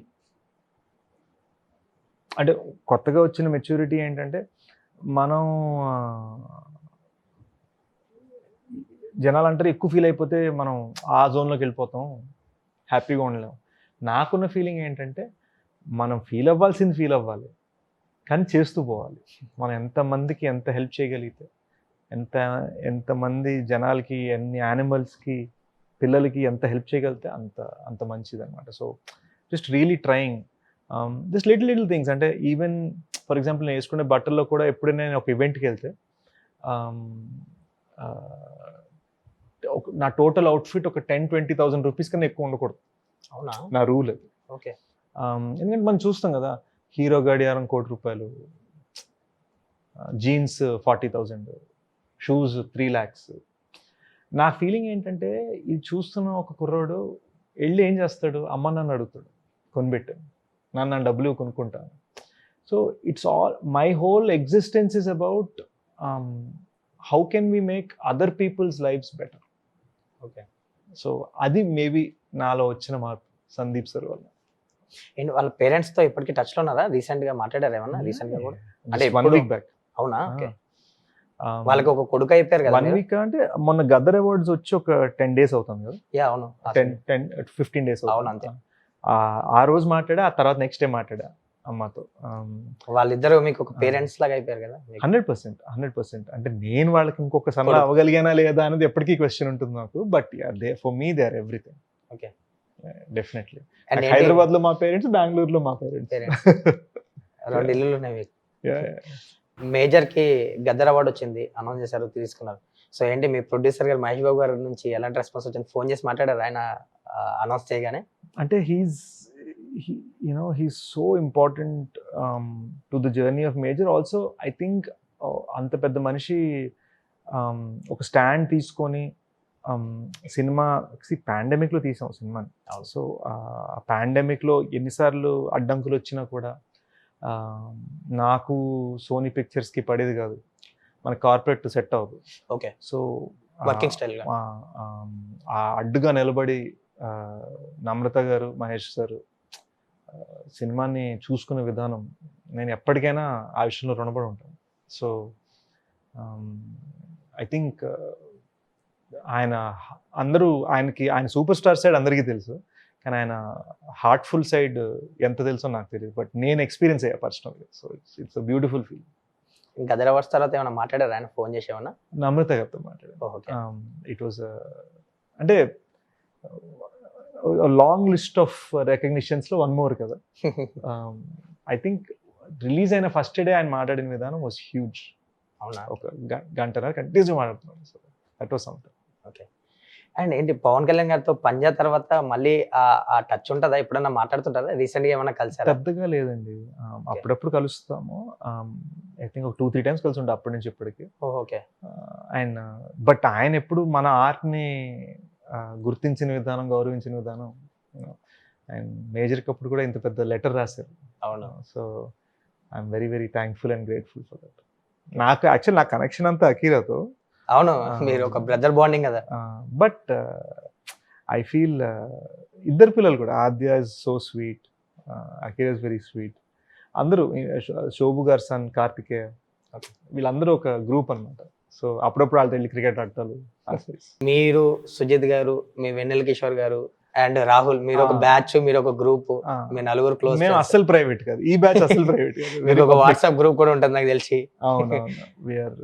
అంటే కొత్తగా వచ్చిన మెచ్యూరిటీ ఏంటంటే మనం జనాలు అంటారు ఎక్కువ ఫీల్ అయిపోతే మనం ఆ జోన్లోకి వెళ్ళిపోతాం, హ్యాపీగా ఉండలేము. నాకున్న ఫీలింగ్ ఏంటంటే మనం ఫీల్ అవ్వాల్సింది ఫీల్ అవ్వాలి, కానీ చేస్తూ పోవాలి. మనం ఎంతమందికి ఎంత హెల్ప్ చేయగలిగితే, ఎంతమంది జనాలకి, ఎన్ని యానిమల్స్కి, పిల్లలకి ఎంత హెల్ప్ చేయగలిగితే అంత మంచిది అనమాట. So just really trying this little things. అంటే ఈవెన్ ఫర్ ఎగ్జాంపుల్ నేను వేసుకునే బట్టల్లో కూడా ఎప్పుడైనా నేను ఒక ఈవెంట్కి వెళ్తే నా టోటల్ అవుట్ఫిట్ ఒక 10,000-20,000 రూపీస్ కన్నా ఎక్కువ ఉండకూడదు. అవునా? నా రూల్ అది. ఓకే, ఎందుకంటే మనం చూస్తాం కదా, హీరో గడియారం ₹1,00,00,000, జీన్స్ 40,000, షూస్ 3 lakhs. నా ఫీలింగ్ ఏంటంటే ఇది చూస్తున్న ఒక కుర్రోడు వెళ్ళి ఏం చేస్తాడు, అమ్మ నన్ను అడుగుతాడు కొనిపెట్టు, నన్ను డబ్బులు కొనుక్కుంటాను. So it's all, my whole existence is about how can we make other people's lifes better. Okay, so అది మేబీ నాలో వచ్చిన మార్పు సందీప్ సార్ వల్ల. అండ్ వాళ్ళ పేరెంట్స్తో ఇప్పటికీ టచ్లో ఉన్నారా? రీసెంట్గా మాట్లాడారు ఏమన్నా? రీసెంట్గా కూడా అంటే 1 week బ్యాక్. అవునా? ఓకే, వాళ్ళకి ఒక కొడుకు అయిపోయారు కదా. 1 week అంటే మొన్న గద్దర్ అవార్డ్స్ వచ్చి ఒక 10 days అవుతుంది కదా. యా, అవును, 15 days అవును, అంతే. ఆ రోజు మాట్లాడా, ఆ తర్వాత నెక్స్ట్ డే మాట్లాడా అమ్మతో. వాళ్ళిద్దరు మీకు ఒక పేరెంట్స్ లాగా అయిపోయారు కదా. 100%. అంటే నేను వాళ్ళకి ఇంకొక సన్న అవ్వగలిగానా లేదా అనేది ఎప్పటికీ క్వశ్చన్ ఉంటుంది నాకు. But for me they are everything. Okay, definitely. Hyderabad లో మా పేరెంట్స్, బెంగళూరులో మా పేరెంట్స్, 2 ఇల్లులు ఉన్నాయి మీకు. మేజర్ కి గద్దర్ అవార్డు వచ్చింది, అనౌన్స్ చేశారు, తీసుకున్నారు. సో ఏంటి మీ ప్రొడ్యూసర్ గారు మహేష్ బాబు గారి నుంచి ఎలాంటి రెస్పాన్స్ వచ్చింది? ఫోన్ చేసి మాట్లాడారు ఆయన అనౌన్స్ చేయగానే? అంటే he's so important to the journey of Major. Also I think అంత పెద్ద మనిషి ఒక స్టాండ్ తీసుకొని సినిమా పాండమిక్లో తీసాం సినిమాని. సో ఆ పాండమిక్లో ఎన్నిసార్లు అడ్డంకులు వచ్చినా కూడా నాకు సోనీ పిక్చర్స్కి పడేది కాదు, మన కార్పొరేట్ సెట్ అవ్వదు. ఓకే, సో వర్కింగ్ స్టైల్ ఆ అడ్డుగా నిలబడి నమ్రత గారు, మహేష్ సార్ సినిమాని చూసుకునే విధానం నేను ఎప్పటికైనా ఆ విషయంలో రుణపడి ఉంటాను. సో ఐ థింక్ ఆయన సూపర్ స్టార్ సైడ్ అందరికీ తెలుసు, కానీ ఆయన హార్ట్ఫుల్ సైడ్ ఎంత తెలుసో నాకు తెలియదు. బట్ నేను ఎక్స్పీరియన్స్ అయ్యా పర్సనల్గా. So it's a beautiful feel. ఇంకా అదర్ అవర్స్ తర్వాత ఏమైనా మాట్లాడారా ఆయన ఫోన్ చేసి ఏమన్నా? నమ్రత గారితో మాట్లాడాను. ఓకే. ఇట్ వాజ్ అంటే లాంగ్ లిస్ట్ ఆఫ్ రికగ్నిషన్స్లో వన్ మోర్ కదా. ఐ థింక్ రిలీజ్ అయిన ఫస్ట్ డే ఆయన మాట్లాడిన విధానం వాజ్ హ్యూజ్. అవునా? ఒక గంటన్నర కంటిన్యూస్గా మాట్లాడుతున్నాం. So that was something. Okay. And ఏంటి పవన్ కళ్యాణ్ గారితో పంజా తర్వాత మళ్ళీ ఆ టచ్ ఉంటుందా? ఎప్పుడన్నా మాట్లాడుతుంటారా? రీసెంట్గా ఏమైనా కలిసారా? పెద్దగా లేదండి. అప్పుడప్పుడు కలుస్తాము. ఐ థింక్ ఒక 2-3 టైమ్స్ కలిసి ఉంటాం అప్పటి నుంచి ఇప్పటికి. ఓకే. ఆయన బట్ ఆయన ఎప్పుడు మన ఆర్ట్ని గుర్తించిన విధానం, గౌరవించిన విధానం, ఆయన మేజర్ కప్పుడు కూడా ఇంత పెద్ద లెటర్ రాశారు. అవును. So I'm very very thankful and grateful for that. నాకు యాక్చువల్ నా కనెక్షన్ అంతా అకీరాతో. అవును, మీరు ఒక బ్రదర్ బాండింగ్ కదా. బట్ ఐ ఫీల్ ఇద్దరు పిల్లలు కూడా, Aadya is so sweet, Akira is very sweet. అందరూ శోభు గారు సన్ కార్తికేయ, వీళ్ళందరూ ఒక గ్రూప్ అన్నమాట. సో అప్పుడప్పుడు వాళ్ళతో వెళ్ళి క్రికెట్ ఆడతారు. మీరు, సుజిత్ గారు, మీ వెన్నెల కిషోర్ గారు అండ్ రాహుల్, మీరు ఒక బ్యాచ్, మీరు ఒక గ్రూప్, మీ నలుగురు క్లోజ్. మేము అసలు ప్రైవేట్ కాదు, ఈ బ్యాచ్ అసలు ప్రైవేట్ కాదు. మీకు ఒక వాట్సాప్ గ్రూప్ కూడా ఉంటుంది నాకు తెలిసి. అవునవును, వీఆర్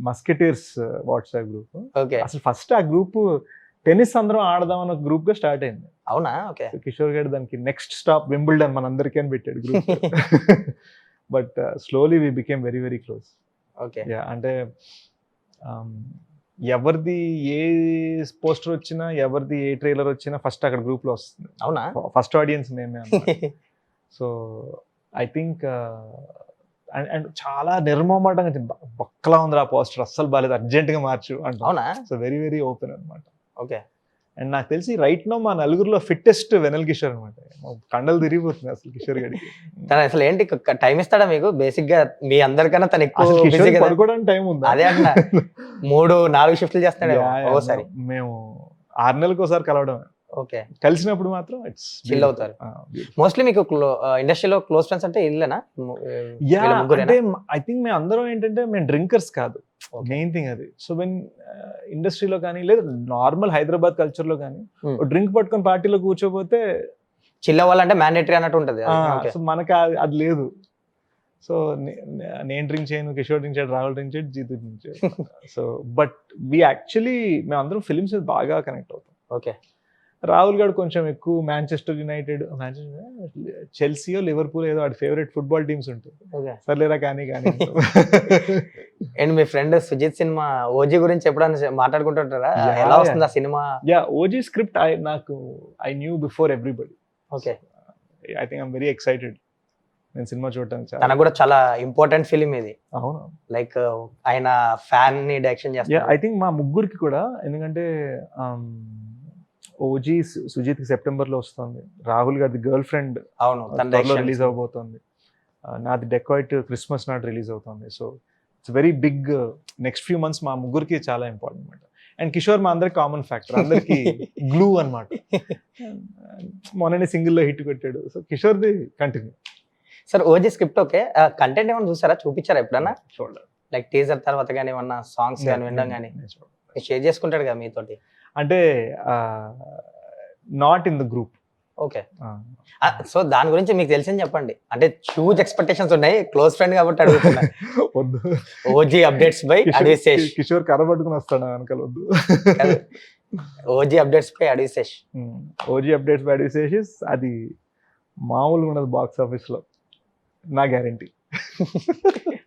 మస్కెటీర్స్ వాట్సాప్ గ్రూప్. ఓకే. అసలు ఫస్ట్ ఆ గ్రూప్ టెన్నిస్ అందరం ఆడదాం అన్న గ్రూప్ గా స్టార్ట్ అయింది. అవునా? ఓకే. కిషోర్ గారు దానికి నెక్స్ట్ స్టాప్ వింబుల్డన్ మనందరికీ అని పెట్టాడు group. But slowly we became very very close. Okay. అంటే ఎవరిది ఏ పోస్టర్ వచ్చినా, ఎవరిది ఏ ట్రైలర్ వచ్చినా ఫస్ట్ అక్కడ గ్రూప్ లో వస్తుంది. అవునా? ఫస్ట్ ఆడియన్స్ మేమే. సో ఐ థింక్ అండ్ చాలా నిర్మమాటంగా బక్కలా ఉంది ఆ పోస్టర్, అస్సలు బాగాలేదు, అర్జెంట్ గా మార్చు అంట. అవునా? సో వెరీ వెరీ ఓపెన్ అనమాట. ఓకే. అండ్ నాకు తెలిసి రైట్ నో మా నలుగురిలో ఫిట్టెస్ట్ వెనల్ కిషోర్ అనమాట. కండలు తిరిగిపోతుంది అసలు కిషోర్ గడికి. తను అసలు ఏంటి టైం ఇస్తాడా మీకు? బేసిక్ గా మీ అందరికన్నా తను ఎక్కువ పడుకోవడానికి టైం ఉంది. అదే అంటున్నా, 3-4 షిఫ్ట్లు చేస్తాడు ఒకసారి. మేము 6 నెలలకు ఒకసారి కలవడం. ఓకే. కలిసినప్పుడు మాత్రం చిల్ అవుతారు. మోస్ట్లీ మీకు ఇండస్ట్రీలో క్లోజ్ ఫ్రెండ్స్ అంటే ఇల్లేనా? అంటే ఐ థింక్ మేము అందరం ఏంటంటే మేము డ్రింకర్స్ కాదు, మెయిన్ థింగ్ అది. సో వెన్ ఇండస్ట్రీలో కానీ లేదా నార్మల్ హైదరాబాద్ కల్చర్ లో కానీ డ్రింక్ పట్టుకొని పార్టీలో కూర్చోపోతే చిల్ అవ్వాలంటే మ్యాండేటరీ అన్నట్టు ఉంటుంది. సో మనకి అది లేదు. సో నేను డ్రింక్ చేయను, కిషోర్ డ్రింక్ చేయడు, రాహుల్ డ్రింక్ చేయడు, జీతు డ్రింక్ చేయడు. సో బట్ వి యాక్చువల్లీ మేము అందరం ఫిల్మ్స్ బాగా కనెక్ట్ అవుతాం. ఓకే. రాహుల్ గారు కొంచెం ఎక్కువ మాంచెస్టర్ యునైటెడ్, చెల్సియో లివర్పూల్ ఏదో వాడి ఫేవరెట్ ఫుట్బాల్ టీమ్స్ ఉంటాయి. సర్లేరా కానీ అండ్ మీ ఫ్రెండ్ సుజిత్ సినిమా ఓజీ గురించి ఎప్పుడైనా మాట్లాడుకుంటుంటారా? ఎలా వస్తుంది ఆ సినిమా? ఓజీ స్క్రిప్ట్ నాకు I knew before everybody. Okay. I think I'm very excited నేను సినిమా చూడటానికి. తనకు కూడా చాలా ఇంపార్టెంట్ ఫిలిం ఇది. అవును, లైక్ ఆయన ఫ్యాన్ ని డైరెక్షన్ చేస్తారు. ఐ థింక్ మా ముగ్గురికి కూడా, ఎందుకంటే ఓజీ సుజిత్ సెప్టెంబర్ లో వస్తుంది, రాహుల్ గారి గర్ల్ ఫ్రెండ్ రిలీజ్ అవబోతుంది, నాది డెకాయిట్ క్రిస్మస్ నాడు రిలీజ్ అవుతుంది. So it's very big next few months మా ముగ్గురికి చాలా ఇంపార్టెంట్ అనమాట. అండ్ కిషోర్ మా అందరికి కామన్ ఫ్యాక్టర్, అందరికి గ్లూ అనమాట. మొన్ననే సింగిల్ లో హిట్ కొట్టాడు. సో కిషోర్ది continue. Sir OG script okay, content ఏమైనా చూసారా? చూపించారా ఎప్పుడన్నా? చూడలేదు. లైక్ టీజర్ తర్వాత కానీ ఏమన్నా సాంగ్స్ కానీ వినడం కానీ షేర్ చేసుకుంటాడు కదా మీతోటి? అంటే not in the group. Okay. So దాని గురించి మీకు తెలిసింది చెప్పండి. అంటే హ్యూజ్ ఎక్స్పెక్టేషన్స్ ఉన్నాయి, క్లోజ్ ఫ్రెండ్ కాబట్టి అడుగుతున్నా. వద్దు. OG updates by Adivi Sesh. Kishore కర్ర పట్టుకుని వస్తాడు వెనకాల. వద్దు. OG updates by Adivi Sesh. OG updates by Adivi Sesh అది మామూలుగా ఉండదు బాక్స్ ఆఫీస్ లో, నా గ్యారంటీ.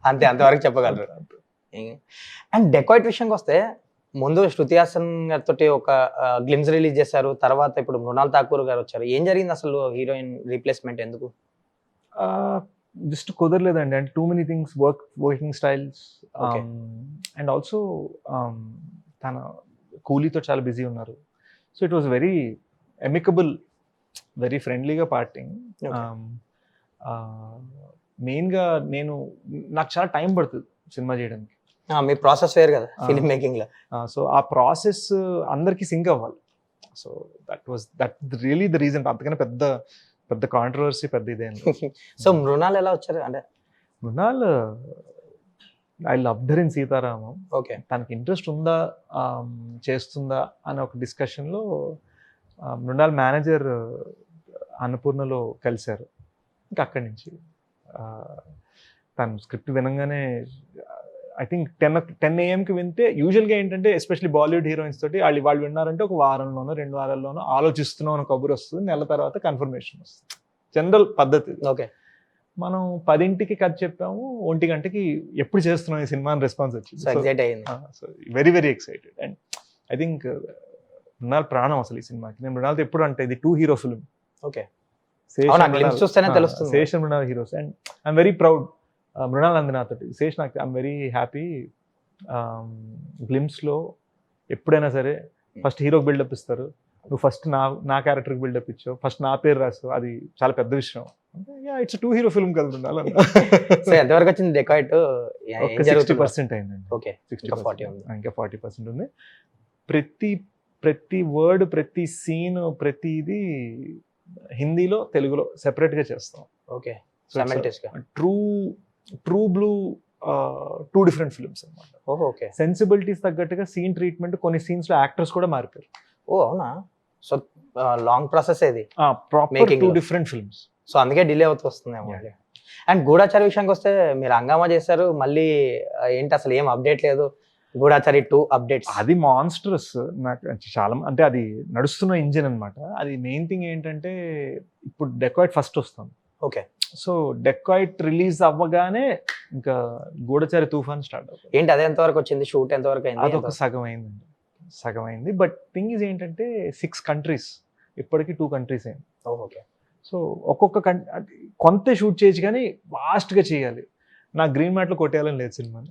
అంతవరకు చెప్పగలరు. అండ్ డెకాయిట్ విషయంకి వస్తే, ముందు శృతి హాసన్ గారితో ఒక గ్లిమ్స్ రిలీజ్ చేశారు, తర్వాత ఇప్పుడు మృణాల్ ఠాకూర్ గారు వచ్చారు. ఏం జరిగింది అసలు? హీరోయిన్ రీప్లేస్మెంట్ ఎందుకు? జస్ట్ కుదరలేదండి. అంటే too many things, working styles, and also తన కూలీతో చాలా బిజీ ఉన్నారు. So it was very amicable, very ఫ్రెండ్లీగా పార్టింగ్. మెయిన్గా నాకు చాలా టైం పడుతుంది సినిమా చేయడానికి. మీ ప్రాసెస్ వేరు కదా ఫిల్మ్ మేకింగ్ లో. సో ఆ ప్రాసెస్ అందరికి సింక్ అవ్వాలి. So that really the reason. అంతకన్నా పెద్ద కాంట్రవర్సీ, పెద్ద ఇదేం. సో మృణాల్ ఎలా వచ్చారు? అంటే Mrunal I love her in Sitaramam. Okay. తనకి ఇంట్రెస్ట్ ఉందా, చేస్తుందా అనే ఒక డిస్కషన్లో మృణాల్ మేనేజర్ అన్నపూర్ణలో కలిశారు. ఇంకా అక్కడి నుంచి తను స్క్రిప్ట్ వినంగానే ఐ థింక్ 10 AM వింటే యూజువల్గా ఏంటంటే ఎస్పెషల్లీ బాలీవుడ్ హీరోయిన్స్ తోటి వాళ్ళు విన్నారంటే ఒక వారంలోనో 2 వారాల్లోనో ఆలోచిస్తున్నాం అని కబురు వస్తుంది, నెల తర్వాత కన్ఫర్మేషన్ వస్తుంది, జనరల్ పద్ధతి. ఓకే. మనం 10కి కథ చెప్పాము, 1 గంటకి ఎప్పుడు చేస్తున్నాం ఈ సినిమా అని రెస్పాన్స్ వచ్చింది. ఎగ్జైట్ అయ్యింది. So very very excited. And I think Mrunal ప్రాణం అసలు ఈ సినిమాకి. నేను మృణాల్తో ఎప్పుడు అంటే ఇది 2 హీరో ఫిల్మ్. ఓకే. అవునా, glimpse చూస్తేనే తెలుస్తుంది. Sesh and Mrunal heroes. And I'm very proud Mrunal అంది నాతోటి. శేష్ నాకు ఐఎమ్ వెరీ హ్యాపీ. గ్లిమ్స్లో ఎప్పుడైనా సరే ఫస్ట్ హీరోకి బిల్డప్ ఇస్తారు, నువ్వు ఫస్ట్ నా క్యారెక్టర్కి బిల్డప్ ఇచ్చావు, ఫస్ట్ నా పేరు రాసావు, అది చాలా పెద్ద విషయం. ఇట్స్ 2 హీరో ఫిల్మ్ కదా మృణాల్. సో ఎంతవరకు వచ్చింది డెకాయిట్? ఒక 60% అయిందండి. ఓకే, 60% ఇంకా 40% ఉంది. ప్రతి వర్డ్, ప్రతి సీన్, ప్రతిది హిందీలో తెలుగులో సెపరేట్గా చేస్తాం. Okay. True blue 2 different films అనమాట. ఓకే. సెన్సిబిలిటీస్ తగ్గట్టుగా సీన్ ట్రీట్మెంట్, కొన్ని సీన్స్ లో యాక్టర్స్ కూడా మారిపోయారు. ఓ అవునా? సో లాంగ్ ప్రాసెస్ ఇది, ప్రాపర్ 2 డిఫరెంట్ ఫిల్మ్స్. సో అందుకే డిలే అవుతూ వస్తుందేమో. అండ్ గూఢాచారి విషయానికి వస్తే మీరు హంగామా చేశారు, మళ్ళీ ఏంటి అసలు ఏం అప్డేట్ లేదు. గూఢాచారి 2 అప్డేట్స్, అది మాన్స్టరస్. నాకు చాలా అంటే అది నడుస్తున్న ఇంజిన్ అనమాట. అది మెయిన్ థింగ్ ఏంటంటే ఇప్పుడు డెకాయిట్ ఫస్ట్ వస్తుంది. ఓకే. సో డెకాయిట్ రిలీజ్ అవ్వగానే ఇంకా గూఢచారి తుఫాన్ స్టార్ట్ అవుతుంది. ఏంటి అది ఎంతవరకు వచ్చింది? షూట్ ఎంతవరకు అయింది? అదొక సగం అయింది. బట్ థింగ్ ఈజ్ ఏంటంటే 6 కంట్రీస్, ఇప్పటికీ 2 కంట్రీస్ అయింది. ఓకే. సో ఒక్కొక్క కొంత షూట్ చేయొచ్చు కానీ వాస్ట్గా చేయాలి. నా గ్రీన్ మ్యాట్లో కొట్టేయాలని లేదు సినిమాని.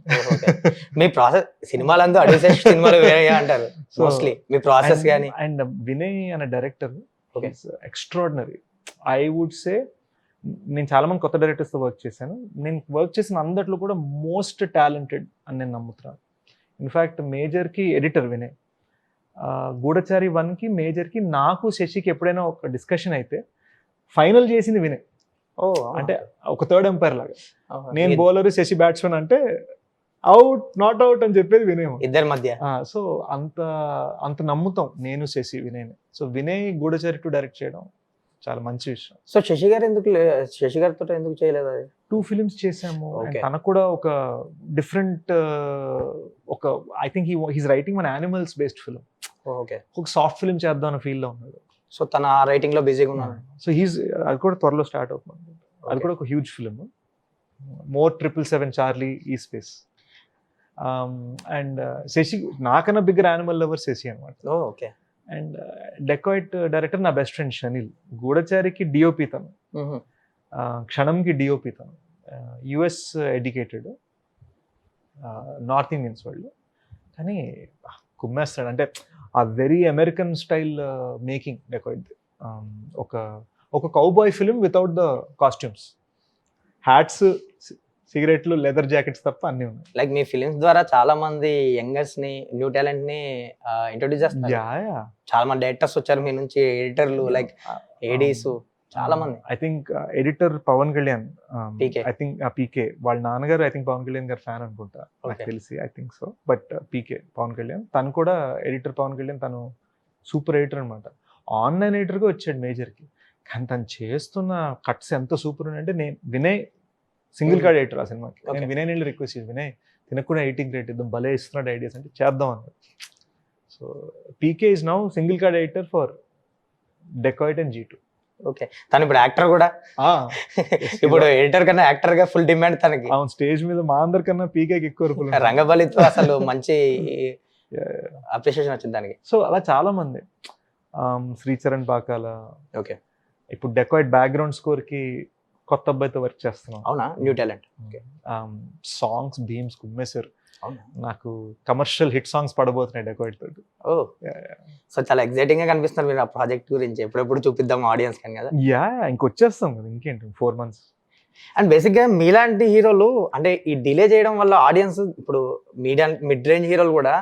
మీ ప్రాసెస్ సినిమాలంతా అడిగే సినిమాలు వేరే అంటారు మోస్ట్లీ, మీ ప్రాసెస్ కానీ. అండ్ వినయ్ అనే director extraordinary. I would say నేను చాలా మంది కొత్త డైరెక్టర్స్తో వర్క్ చేశాను. నేను వర్క్ చేసిన అందట్లో కూడా మోస్ట్ టాలెంటెడ్ అని నేను నమ్ముతున్నాను. ఇన్ఫ్యాక్ట్ మేజర్కి ఎడిటర్ వినయ్. గూఢచారి 1కి మేజర్కి నాకు శశికి ఎప్పుడైనా ఒక డిస్కషన్ అయితే ఫైనల్ చేసింది వినయ్. అంటే ఒక థర్డ్ ఎంపైర్ లాగా. నేను బౌలర్, శశి బ్యాట్స్మెన్ అంటే అవుట్ నాట్ అవుట్ అని చెప్పేది వినయ్ ఇద్దరి మధ్య. సో అంత నమ్ముతాం నేను శశి వినయ్ని. సో వినయ్ గూఢచారి 2 డైరెక్ట్ చేయడం చాలా మంచి విషయం. సో శశి గారితో ఎందుకు చేయలేదు? అది 2 ఫిలిమ్స్ చేసాము. తనకు కూడా ఒక డిఫరెంట్ ఒక ఐ థింక్ హీస్ రైటింగ్ మన యానిమల్స్ బేస్డ్ ఫిలిం. ఓకే. ఒక సాఫ్ట్ ఫిలిం చేద్దాం అన్న ఫీల్ లో ఉన్నాడు. సో తన రైటింగ్ లో బిజీగా ఉన్నాడు. సో అది కూడా త్వరలో స్టార్ట్ అవుతుంది. అది కూడా ఒక హ్యూజ్ ఫిలిం. మోర్ 777 చార్లీ ఈ స్పేస్. అండ్ శశి నాకన్నా బిగ్గర్ యానిమల్ లవర్ శశి అనమాట. ఓకే. అండ్ డెకాయిట్ డైరెక్టర్ నా బెస్ట్ ఫ్రెండ్ షనిల్. గూఢచారికి డిఓపి తను, క్షణంకి డిఓపి తను. యుఎస్ ఎడ్యుకేటెడ్, నార్త్ ఇండియన్స్ వాళ్ళు, కానీ కుమ్మేస్తాడు. అంటే ఆ very American style making Dacoit. ఒక cowboy film without the costumes, hats, సిగరెట్లు, లెదర్ జాకెట్స్ తప్ప అన్నీ ఉన్నాయి. లైక్ మీ ఫిలిమ్స్ ద్వారా చాలా మంది యంగర్స్ ని, న్యూ టాలెంట్ ని ఇంట్రొడ్యూస్ చేస్తారు. చాలా మంది డైరెక్టర్స్ వచ్చారు మీ నుంచి, ఎడిటర్లు, లైక్ ఏడీస్ చాలా మంది. I think editor Pawan Kalyan, I think PK వాళ్ళ నాన్నగారు, ఐ థింక్ పవన్ కళ్యాణ్ గారు ఫ్యాన్ అనుకుంటా నాకు తెలిసి, ఐ థింక్ సో. బట్ పీకే పవన్ కళ్యాణ్, తను కూడా ఎడిటర్. పవన్ కళ్యాణ్ తను సూపర్ ఎడిటర్ అనమాట. ఆన్లైన్ ఎడిటర్గా వచ్చాడు మేజర్కి, కానీ తను చేస్తున్న కట్స్ ఎంత సూపర్ ఉన్నాయంటే, నేను వినయ్ సింగిల్ కార్డ్ ఎడిటర్ ఆ సినిమాకి. నేను వినయ్ నీళ్ళు రిక్వెస్ట్ చేసి, వినయ్ తినకు కూడా ఎడిటింగ్ రేట్ ఇద్దాం, భలే ఇస్తున్నాడు ఐడియాస్ అంటే చేద్దాం అన్నాడు. So PK is now single card editor for dacoit and G2. Okay. తను ఇప్పుడు యాక్టర్ కూడా. ఇప్పుడు ఎడిటర్ కన్నా యాక్టర్ గా ఫుల్ డిమాండ్ తనకి. అవును, స్టేజ్ మీద మా అందరికన్నా పీకేకి ఎక్కువ రంగబలితో అసలు మంచి అప్రిషియేషన్ వచ్చింది దానికి. సో అలా చాలా మంది. శ్రీచరణ్ పాకాల. ఓకే. ఇప్పుడు డెకాయిట్ బ్యాక్గ్రౌండ్ స్కోర్ కి కొత్త అబ్బాయితో వర్క్ చేస్తున్నాం. అవునా? New talent. సాంగ్స్ భీమ్స్ కుమ్మేశారు. నాకు కమర్షియల్ హిట్ సాంగ్స్ పడబోతున్నాయి డెకాయిట్ తోటి. సో చాలా ఎక్సైటింగ్ గా కనిపిస్తున్నారు మీరు ఆ ప్రాజెక్ట్ గురించి. ఎప్పుడెప్పుడు చూపిద్దాం ఆడియన్స్ కానీ కదా. ఇంకొచ్చేస్తాం కదా, ఇంకేంటి 4 months. అండ్ బేసిక్ గా మీలాంటి హీరోలు అంటే ఈ డిలే చేయడం వల్ల ఆడియన్స్, ఇప్పుడు మిడ్ రేంజ్ హీరోలు కూడా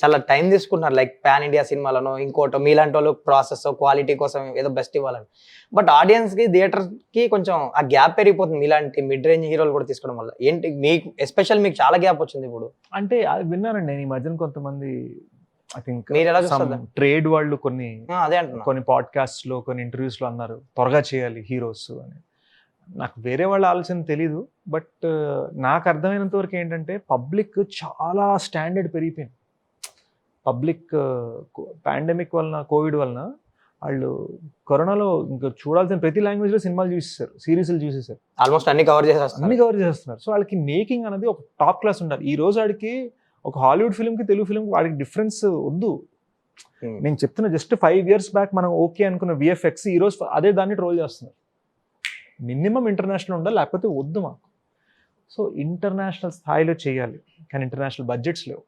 చాలా టైం తీసుకుంటున్నారు. లైక్ పాన్ ఇండియా సినిమాలను ఇంకోటో, మీలాంటి వాళ్ళు ప్రాసెస్ క్వాలిటీ కోసం ఏదో బెస్ట్ ఇవ్వాలని. బట్ ఆడియన్స్ కి, థియేటర్ కి కొంచెం ఆ గ్యాప్ పెరిగిపోతుంది మీలాంటి మిడ్ రేంజ్ హీరోలు కూడా తీసుకోవడం వల్ల. ఏంటి మీకు ఎస్పెషల్, మీకు చాలా గ్యాప్ వచ్చింది ఇప్పుడు? అంటే అది విన్నానండి నేను ఈ మధ్యన కొంతమంది, ఐ థింక్ మీరు ఎలా చూస్తారు? ట్రేడ్ వాళ్ళు కొన్ని అదే అంటున్నా, కొన్ని పాడ్కాస్ట్ లో, కొన్ని ఇంటర్వ్యూస్ లో అన్నారు త్వరగా చేయాలి హీరోస్ అని. నాకు వేరే వాళ్ళ ఆలోచన తెలీదు, బట్ నాకు అర్థమైనంత వరకు ఏంటంటే పబ్లిక్ చాలా స్టాండర్డ్ పెరిగిపోయింది. పబ్లిక్ పాండమిక్ వలన, కోవిడ్ వలన వాళ్ళు కరోనాలో ఇంకా చూడాల్సిన ప్రతి లాంగ్వేజ్లో సినిమాలు చూసేసారు, సిరీస్లు చూసేసారు, ఆల్మోస్ట్ అన్ని కవర్ చేసేస్తారు. అన్ని కవర్ చేస్తున్నారు. సో వాళ్ళకి మేకింగ్ అనేది ఒక టాప్ క్లాస్ ఉండాలి. ఈ రోజు వాడికి ఒక హాలీవుడ్ ఫిల్మ్కి తెలుగు ఫిల్మ్కి వాడికి డిఫరెన్స్ వద్దు. నేను చెప్తున్నా, జస్ట్ 5 years బ్యాక్ మనం ఓకే అనుకున్న విఎఫ్ఎక్స్ ఈరోజు అదే దాన్ని ట్రోల్ చేస్తున్నారు. మినిమం ఇంటర్నేషనల్ ఉండాలి, లేకపోతే వద్దు మాకు. సో ఇంటర్నేషనల్ స్థాయిలో చేయాలి, కానీ ఇంటర్నేషనల్ బడ్జెట్స్ లేవు.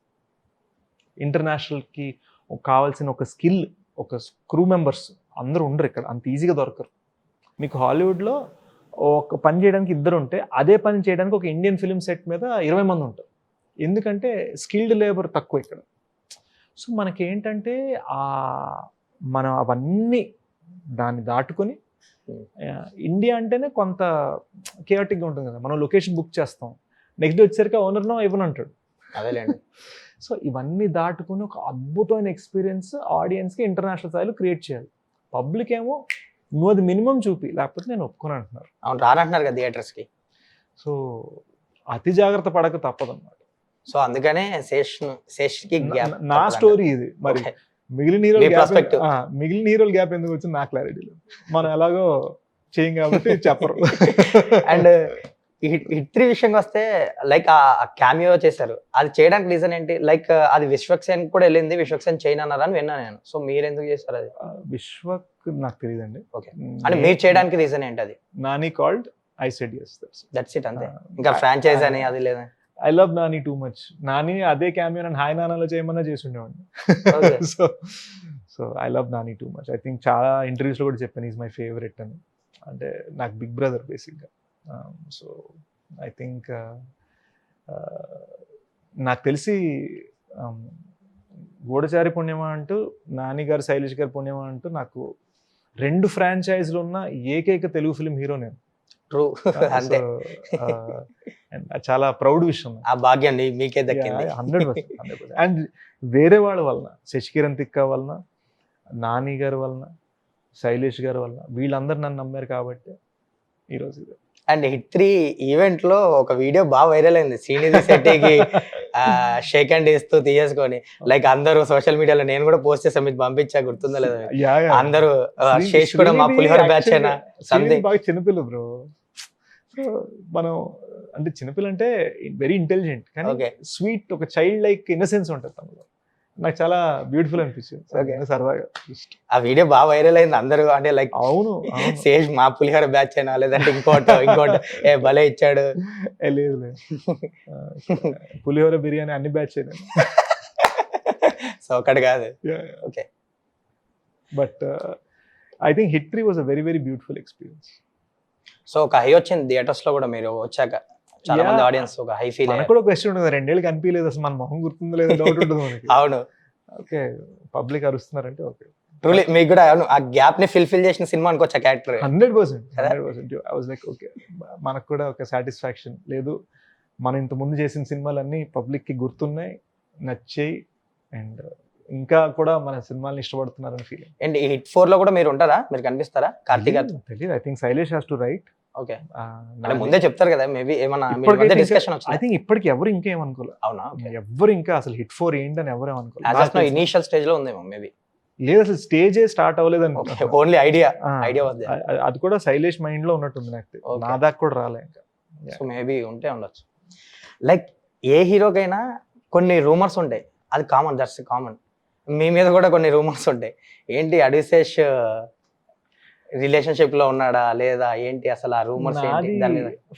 ఇంటర్నేషనల్కి కావాల్సిన ఒక స్కిల్, ఒక క్రూ మెంబర్స్ అందరూ ఉండరు ఇక్కడ, అంత ఈజీగా దొరకరు. మీకు హాలీవుడ్లో ఒక పని చేయడానికి 2 ఉంటే అదే పని చేయడానికి ఒక ఇండియన్ ఫిల్మ్ సెట్ మీద 20 మంది ఉంటారు. ఎందుకంటే స్కిల్డ్ లేబర్ తక్కువ ఇక్కడ. సో మనకి ఏంటంటే మనం అవన్నీ దాన్ని దాటుకొని, ఇండియా అంటేనే కొంత కేయాటిక్గా ఉంటుంది కదా. మనం లొకేషన్ బుక్ చేస్తాం, నెక్స్ట్ డే వచ్చేసరికి ఓనర్నో ఇవ్వనంటాడు. అదేలేండి. సో ఇవన్నీ దాటుకుని ఒక అద్భుతమైన ఎక్స్పీరియన్స్ ఆడియన్స్కి ఇంటర్నేషనల్ స్థాయిలో క్రియేట్ చేయాలి. పబ్లిక్ ఏమో నువ్వు అది మినిమం చూపి, లేకపోతే నేను ఒప్పుకొని అంటున్నారు. అవును, రానంటున్నారు కదా థియేటర్స్కి. సో అతి జాగ్రత్త పడక తప్పదన్నమాట. సో అందుకనే శేష్కి నా స్టోరీ ఇది. మరి మిగిలిన హీరోల గ్యాప్ ఎందుకు వచ్చింది నాకు క్లారిటీ లేదు. మనం ఎలాగో చేయం కాబట్టి చెప్పరు. అండ్ హిట్ 3 విషయంకి వస్తే, లైక్ ఆ క్యామియో చేశారు, అది చేయడానికి రీజన్ ఏంటి? లైక్ అది విశ్వక్సేన్ కూడా వెళ్ళింది, విశ్వక్సేన్ చైన్ అన్నారని విన్నా నేను. సో మీరు ఎందుకు చేస్తారు అది? విశ్వక్ నాకు తెలియదండి. ఓకే, అంటే మీరు చేయడానికి రీజన్ ఏంటి? అది Nani called, I said yes, that's it, అంతే. ఇంకా ఫ్రాంచైజ్ అని అది లేదా? I love Nani too much. Nani అదే క్యామియో నన్ను హాయ్ నానాలో చేయమన్నా చేసి ఉండేవాడిని. So I love Nani too much. I think చాలా ఇంటర్వ్యూస్లో కూడా చెప్పాను ఈజ్ మై ఫేవరెట్ అని. అంటే నాకు బిగ్ బ్రదర్ బేసిక్గా. సో ఐ థింక్ నాకు తెలిసి గూఢచారి పుణ్యమా అంటూ, నాని గారు, శైలేష్ గారు పుణ్యమా అంటూ నాకు 2 ఫ్రాంచైజ్లు ఉన్న ఏకైక తెలుగు ఫిలిం హీరో నేను. ట్రూ, అంతే. చాలా ప్రౌడ్ విషయం. ఆ భాగ్యం మీకే దక్కింది. 100%. అండ్ వేరే వాళ్ళ వలన, శశికిరణ్ తిక్క వలన, నాని గారి వలన, శైలేష్ గారి వలన, వీళ్ళందరూ నన్ను నమ్మారు కాబట్టి ఈరోజు ఇది. అండ్ హిట్ 3 ఈవెంట్ లో ఒక వీడియో బాగా వైరల్ అయింది, శ్రీనిధి శెట్టికి షేక్ హ్యాండ్ ఇస్తూ తీసేసుకొని. లైక్ అందరూ సోషల్ మీడియాలో, నేను కూడా పోస్ట్ చేసాను, మీకు పంపించా, గుర్తుందా లేదా? అందరూ శేష్ కూడా మా పులిహోర బ్యాచ్ అయినా సంథింగ్. బాగా చిన్నపిల్ల బ్రో. సో మనం అంటే చిన్నపిల్ల అంటే వెరీ ఇంటెలిజెంట్, కానీ స్వీట్, ఒక చైల్డ్ లైక్ ఇన్నసెన్స్ ఉంటుంది తనలో. నాకు చాలా బ్యూటిఫుల్ అనిపించింది సరదాగా. ఆ వీడియో బాగా వైరల్ అయింది, అందరూ అంటే లైక్ అవును శేష్ మా పులిహోర బ్యాచ్ అయినా లేదంటే ఇంకోటి ఏ భలే ఇచ్చాడు. లేదు లేదు, పులిహోర బిర్యానీ అన్ని బ్యాచ్ అయినా. సో ఒకటి కాదు. Okay, but I think hit 3 was a very very beautiful experience. So ఒక హై వచ్చింది థియేటర్స్ లో కూడా, మీరు వచ్చాక చాలా మంది ఆడియన్స్ ఒక హై ఫీల్. మనకు కూడా క్వశ్చన్ ఉంటుంది, 2 ఏళ్ళు కనిపించలేదు అసలు, మన మొహం గుర్తుందో లేదో డౌట్ ఉంటుంది మనకి. అవును, ఓకే, పబ్లిక్ అరుస్తున్నారంటే ఓకే. ట్రూలీ మీకు కూడా ఆ గ్యాప్ ని ఫిల్ఫిల్ చేసిన సినిమా అనుకోవచ్చు character. 100%. I was like okay, మనకు కూడా ఒక సాటిస్ఫాక్షన్. లేదు, మనం ఇంత ముందు చేసిన సినిమాలన్నీ పబ్లిక్ కి గుర్తున్నాయి, నచ్చాయి, అండ్ ఇంకా కూడా మన సినిమాల్ని ఇష్టపడుతున్నారని ఫీలింగ్. అండ్ ఈ హిట్ 4 లో కూడా మీరు ఉంటారా? మీరు కనిపిస్తారా? కార్తీక్ గారు తెలియదు. I think Shailesh has to right. Okay, ముందే చెప్తారు కదా, మేబీ ఏమన్నా డిస్కషన్ వచ్చింది. ఐ థింక్ ఇప్పటికి ఎవరు ఇంకా ఏమనుకోలేదు. అవునా? ఎవరు ఇంకా అసలు హిట్ 4 ఏంటని ఎవరు ఏమనుకోలేదు. ఇనిషియల్ స్టేజ్ లో ఉందేమో మేబీ. లేదు, అసలు స్టేజే స్టార్ట్ అవ్వలేదు అనుకో. Only idea. అది కూడా శైలేష్ మైండ్ లో ఉన్నట్టుంది నాకు. నా దాకా కూడా రాలే ఇంకా. సో మేబీ ఉంటే ఉండొచ్చు. లైక్ ఏ హీరోకైనా కొన్ని రూమర్స్ ఉంటాయి, అది కామన్, దట్స్ కామన్. మీ మీద కూడా కొన్ని రూమర్స్ ఉంటాయి. ఏంటి, అడిశేష్ రిలేషన్షిప్ లో ఉన్నాడా లేదా ఏంటి అసలు? ఆ రూమర్స్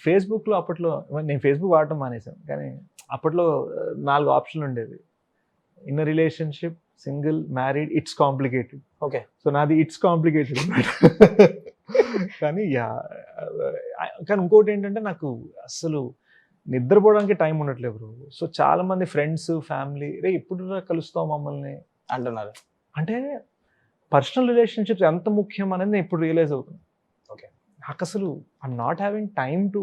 ఫేస్బుక్ లో, అప్పట్లో నేను ఫేస్బుక్ వాడటం మానేశాను, కానీ అప్పట్లో 4 ఆప్షన్లు ఉండేది. In relationship, single, married, it's complicated. Okay, so నాది ఇట్స్ కాంప్లికేటెడ్. కానీ కానీ ఇంకోటి ఏంటంటే, నాకు అసలు నిద్రపోవడానికి టైం ఉండట్లేదు బ్రో. సో చాలా మంది ఫ్రెండ్స్, ఫ్యామిలీ, రే ఇప్పుడు కలుస్తావు మమ్మల్ని అంటున్నారు. అంటే పర్సనల్ రిలేషన్షిప్స్ ఎంత ముఖ్యం అనేది నేను ఇప్పుడు రియలైజ్ అవుతుంది. ఓకే, నాకు అసలు I'm not having time to,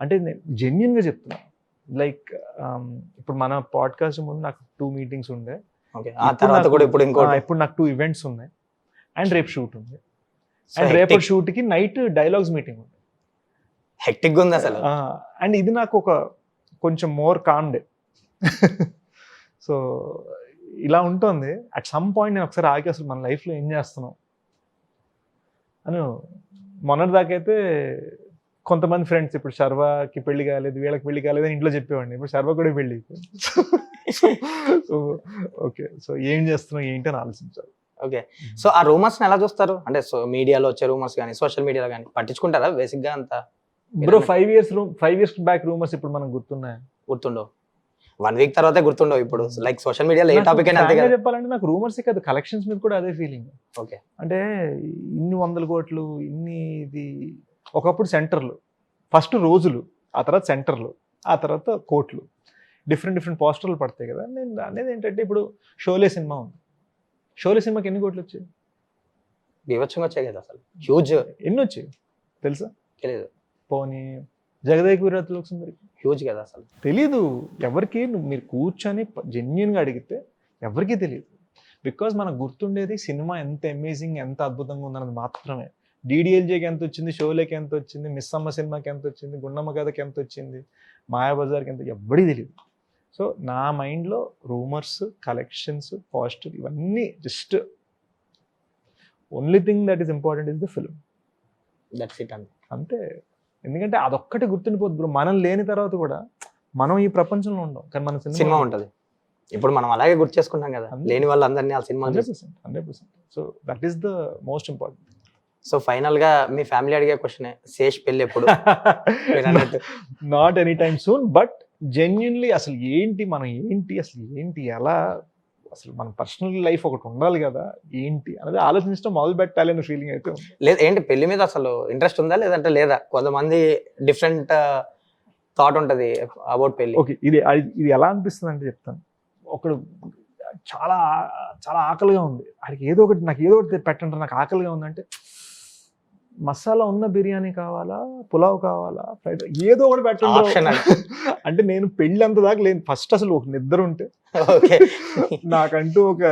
అంటే నేను జెన్యున్గా చెప్తున్నా. లైక్ ఇప్పుడు మన పాడ్కాస్ట్ ముందు నాకు 2 మీటింగ్స్ ఉండే. ఇప్పుడు నాకు 2 ఈవెంట్స్ ఉన్నాయి, అండ్ రేపు షూట్ ఉంది, అండ్ రేపు షూట్కి నైట్ డైలాగ్స్ మీటింగ్ ఉంది. హెక్టిక్ ఉంది అసలు. అండ్ ఇది నాకు ఒక కొంచెం మోర్ కామ్ డే. సో ఇలా ఉంటుంది. అట్ సమ్ పాయింట్ నేను ఒకసారి ఆగి అసలు మన లైఫ్లో ఏం చేస్తున్నాం అని. మొన్నటిదాకైతే కొంతమంది ఫ్రెండ్స్, ఇప్పుడు శర్వాకి పెళ్లి కాలేదు, వీళ్ళకి పెళ్లి కాలేదు అని ఇంట్లో చెప్పేవాడిని. ఇప్పుడు శర్వ కూడా పెళ్లి. సో ఓకే, సో ఏం చేస్తున్నాం ఏంటి అని ఆలోచించాలి. ఓకే, సో ఆ రూమర్స్ ఎలా చూస్తారు? అంటే సో మీడియాలో వచ్చే రూమర్స్ కానీ సోషల్ మీడియాలో కానీ పట్టించుకుంటారా బేసిక్ గా అంతా? బ్రో 5 years బ్యాక్ రూమర్స్ ఇప్పుడు మనకు గుర్తున్నాయి? గుర్తుండవు. 1 week తర్వాతే గుర్తుండవు. ఇప్పుడు లైక్ సోషల్ మీడియాలో ఏ టాపిక్ అయినా అంతే కదా. చెప్పాలంటే నాకు రూమర్స్ కాదు, కలెక్షన్స్ మీద కూడా అదే ఫీలింగ్. ఓకే, అంటే ఇన్ని 100 కోట్లు, ఇన్ని ఇది ఒకప్పుడు సెంటర్లు, ఫస్ట్ రోజులు, ఆ తర్వాత సెంటర్లు, ఆ తర్వాత కోట్లు, డిఫరెంట్ పోస్టర్లు పడతాయి కదా. నేను అనేది ఏంటంటే ఇప్పుడు షోలే సినిమా ఉంది. షోలే సినిమాకి ఎన్ని కోట్లు వచ్చాయి? బీభత్సంగా వచ్చాయి కదా అసలు. హ్యూజ్. ఎన్ని వచ్చాయి తెలుసా? తెలియదు. పోనీ జగదేక్ వీరత్లోక సుందరికి హ్యూజ్ కదా అసలు. తెలీదు ఎవరికి. మీరు కూర్చొని జెన్యున్గా అడిగితే ఎవరికీ తెలియదు. బికాజ్ మనకు గుర్తుండేది సినిమా ఎంత అమేజింగ్, ఎంత అద్భుతంగా ఉందన్నది మాత్రమే. DDLJకి ఎంత వచ్చింది, షోలేకి ఎంత వచ్చింది, మిస్ అమ్మ సినిమాకి ఎంత వచ్చింది, గుండమ్మ కథకి ఎంత వచ్చింది, మాయాబజార్కి ఎంత, ఎవ్వడికి తెలియదు. సో నా మైండ్లో రూమర్స్, కలెక్షన్స్, పోస్టర్ ఇవన్నీ just only thing that is important is the film. That's it అంతే. ఎందుకంటే అదొక్కటి గుర్తుండిపోద్దు బ్రో. మనం లేని తర్వాత కూడా మనం ఈ ప్రపంచంలో ఉండం, కానీ మన సినిమా ఉంటుంది. ఇప్పుడు మనం అలాగే గుర్తు చేసుకుంటాం కదా, లేని వాళ్ళు అందరినీ ఆ cinema. 100%. So that is the most important. So final గా మీ ఫ్యామిలీ అడిగే క్వశ్చన్, శేష్ పెళ్లి ఎప్పుడు? Not any time soon, but genuinely అసలు ఏంటి, మనం ఏంటి, అసలు ఏంటి, ఎలా, అసలు మన పర్సనల్ లైఫ్ ఒకటి ఉండాలి కదా, ఏంటి అనేది ఆలోచించడం మొదలు పెట్టాలని ఫీలింగ్ అయితే ఉంది. లేదు, ఏంటి పెళ్లి మీద అసలు ఇంట్రెస్ట్ ఉందా లేదంటే లేదా? కొంతమంది డిఫరెంట్ థాట్ ఉంటుంది అబౌట్ పెళ్లి. ఓకే, ఇది ఎలా అనిపిస్తుంది అంటే చెప్తాను. ఒకడు చాలా చాలా ఆకలిగా ఉంది, నాకు ఏదో ఒకటి పెట్టండి, నాకు ఆకలిగా ఉందంటే మసాలా ఉన్న బిర్యానీ కావాలా, పులావ్ కావాలా, ఫ్రైడ్, ఏదో ఒకటి పెట్టండి అంటే నేను పెళ్ళి అంత దాకా లేదు. ఫస్ట్ అసలు ఒక నిద్ర ఉంటే, నాకంటూ ఒక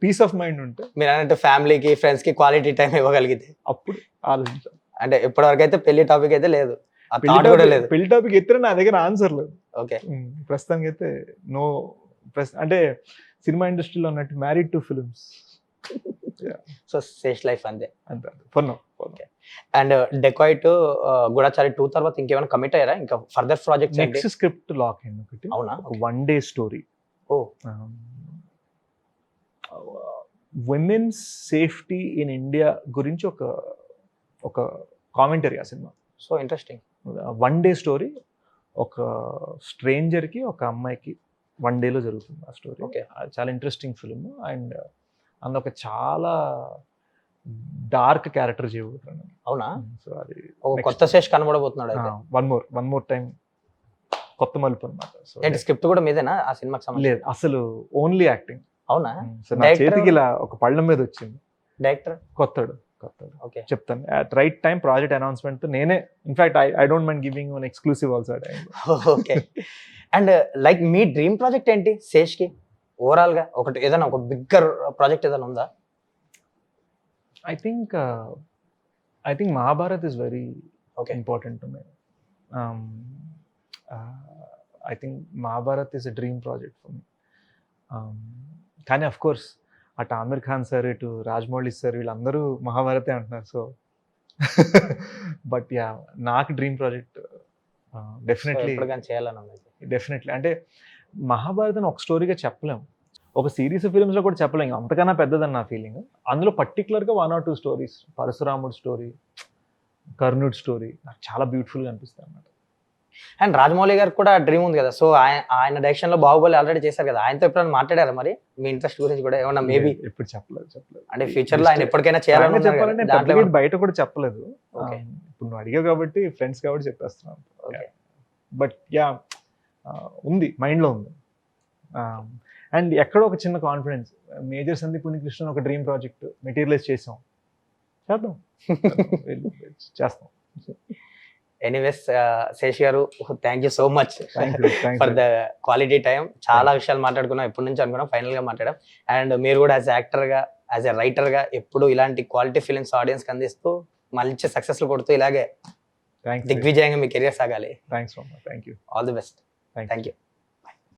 పీస్ ఆఫ్ మైండ్ ఉంటే, మీరు అన్నట్టు ఫ్యామిలీకి ఫ్రెండ్స్ కి క్వాలిటీ టైం ఇవ్వగలిగితే అప్పుడు ఆలోచించాలి. అంటే ఇప్పటివరకు అయితే పెళ్లి టాపిక్ అయితే లేదు, పెళ్లి టాపిక్ ఎత్తిన నా దగ్గర ఆన్సర్ లేదు. ఓకే, ప్రస్తుతానికి అయితే నో. అంటే సినిమా ఇండస్ట్రీలో ఉన్నట్టు married to films. So Sesh life అంతే for now. And Dacoit, Goodachari 2 తర్వాత ఇంకేమైనా కమిట్ అయ్యారా? ఇంకా further projects? Next script lock అయింది ఒకటి. అవునా? 1 day story. Oh, women's safety in India గురించి ఒక కామెంటరీ ఆ cinema. So interesting. 1 day story. ఒక స్ట్రేంజర్కి, ఒక అమ్మాయికి 1 day లో జరుగుతుంది ఆ స్టోరీ. ఓకే, చాలా ఇంట్రెస్టింగ్ ఫిల్మ్. అండ్ అందులో ఒక చాలా డార్క్ క్యారెక్టర్ చేయబోతున్నాను. అవునా? సో అది కొత్త శేష్ కనబడబోతున్నాడు. వన్ మోర్ టైం కొత్త మలుపు అనమాట. సో స్క్రిప్ట్ కూడా మీదేనా ఆ సినిమాకి సంబంధించి? లేదు, అసలు ఓన్లీ యాక్టింగ్. అవునా? సో నా చేతికి ఇలా ఒక పళ్ళ మీద వచ్చింది. డైరెక్టర్ కొత్తడు. ఓకే, చెప్తాను at right time project announcement తో నేనే. In fact I don't mind giving one exclusive also. Okay. And like me dream project ఏంటి శేష్ కి? ఓవరాల్ గా ఒకటి ఏదైనా ఒక బిగ్గర్ ప్రాజెక్ట్ ఏదైనా ఉందా? I think Mahabharat is very important to me. I think Mahabharat is a dream project for me. కానీ of course అటు ఆమిర్ ఖాన్ సార్, ఇటు రాజమౌళి సార్, వీళ్ళందరూ మహాభారతే అంటున్నారు. సో బట్ యా, నాకు డ్రీమ్ ప్రాజెక్ట్ డెఫినెట్లీ చేయాలని. అంటే మహాభారతం ఒక స్టోరీగా చెప్పలేము, ఒక సిరీస్ ఫిల్మ్స్ లో కూడా చెప్పలేము, అంతకన్నా పెద్దదని నా ఫీలింగ్. అందులో పర్టికులర్గా 1 or 2 స్టోరీస్, పరశురాముడు స్టోరీ, కర్ణుడి స్టోరీ నాకు చాలా బ్యూటిఫుల్గా అనిపిస్తాయి అన్నమాట. అండ్ రాజమౌళి గారికి కూడా డ్రీమ్ ఉంది కదా, సో ఆయన డైరెక్షన్ లో బాహుబలి ఆల్రెడీ చేశారు కదా, ఆయనతో ఎప్పుడైనా మాట్లాడారా మరి మీ ఇంట్రెస్ట్ గురించి కూడా ఏమన్నా? మేబీ ఎప్పుడు చెప్పలేదు. అంటే ఫ్యూచర్ లో ఆయన ఎప్పటికైనా చేయాలని చెప్పాలంటే బయట కూడా చెప్పలేదు. ఇప్పుడు నువ్వు అడిగావు కాబట్టి, ఫ్రెండ్స్ కాబట్టి చెప్పేస్తున్నాను. బట్ యా, ఉంది, మైండ్లో ఉంది. అండ్ ఎక్కడో ఒక చిన్న కాన్ఫిడెన్స్, మేజర్ సందీప్ ఉనికృష్ణన్ ఒక డ్రీమ్ ప్రాజెక్ట్ మెటీరియలైజ్ చేస్తాం. ఎనీవేస్ శేష్ గారు, thank you so much for the quality time. చాలా విషయాలు మాట్లాడుకున్నాం, ఎప్పటి నుంచి అనుకున్నాం, ఫైనల్ గా మాట్లాడాం. అండ్ మీరు కూడా యాజ్ యాక్టర్ గా, యాజ్ ఎ రైటర్ గా ఎప్పుడు ఇలాంటి క్వాలిటీ ఫిలిమ్స్ ఆడియన్స్ కి అందిస్తూ మంచి సక్సెస్లు కొడుతూ ఇలాగే థ్యాంక్స్ దిగ్విజయంగా మీ కెరియర్ సాగాలి. థ్యాంక్స్ మామ, thank you. All the best. Thank thank you.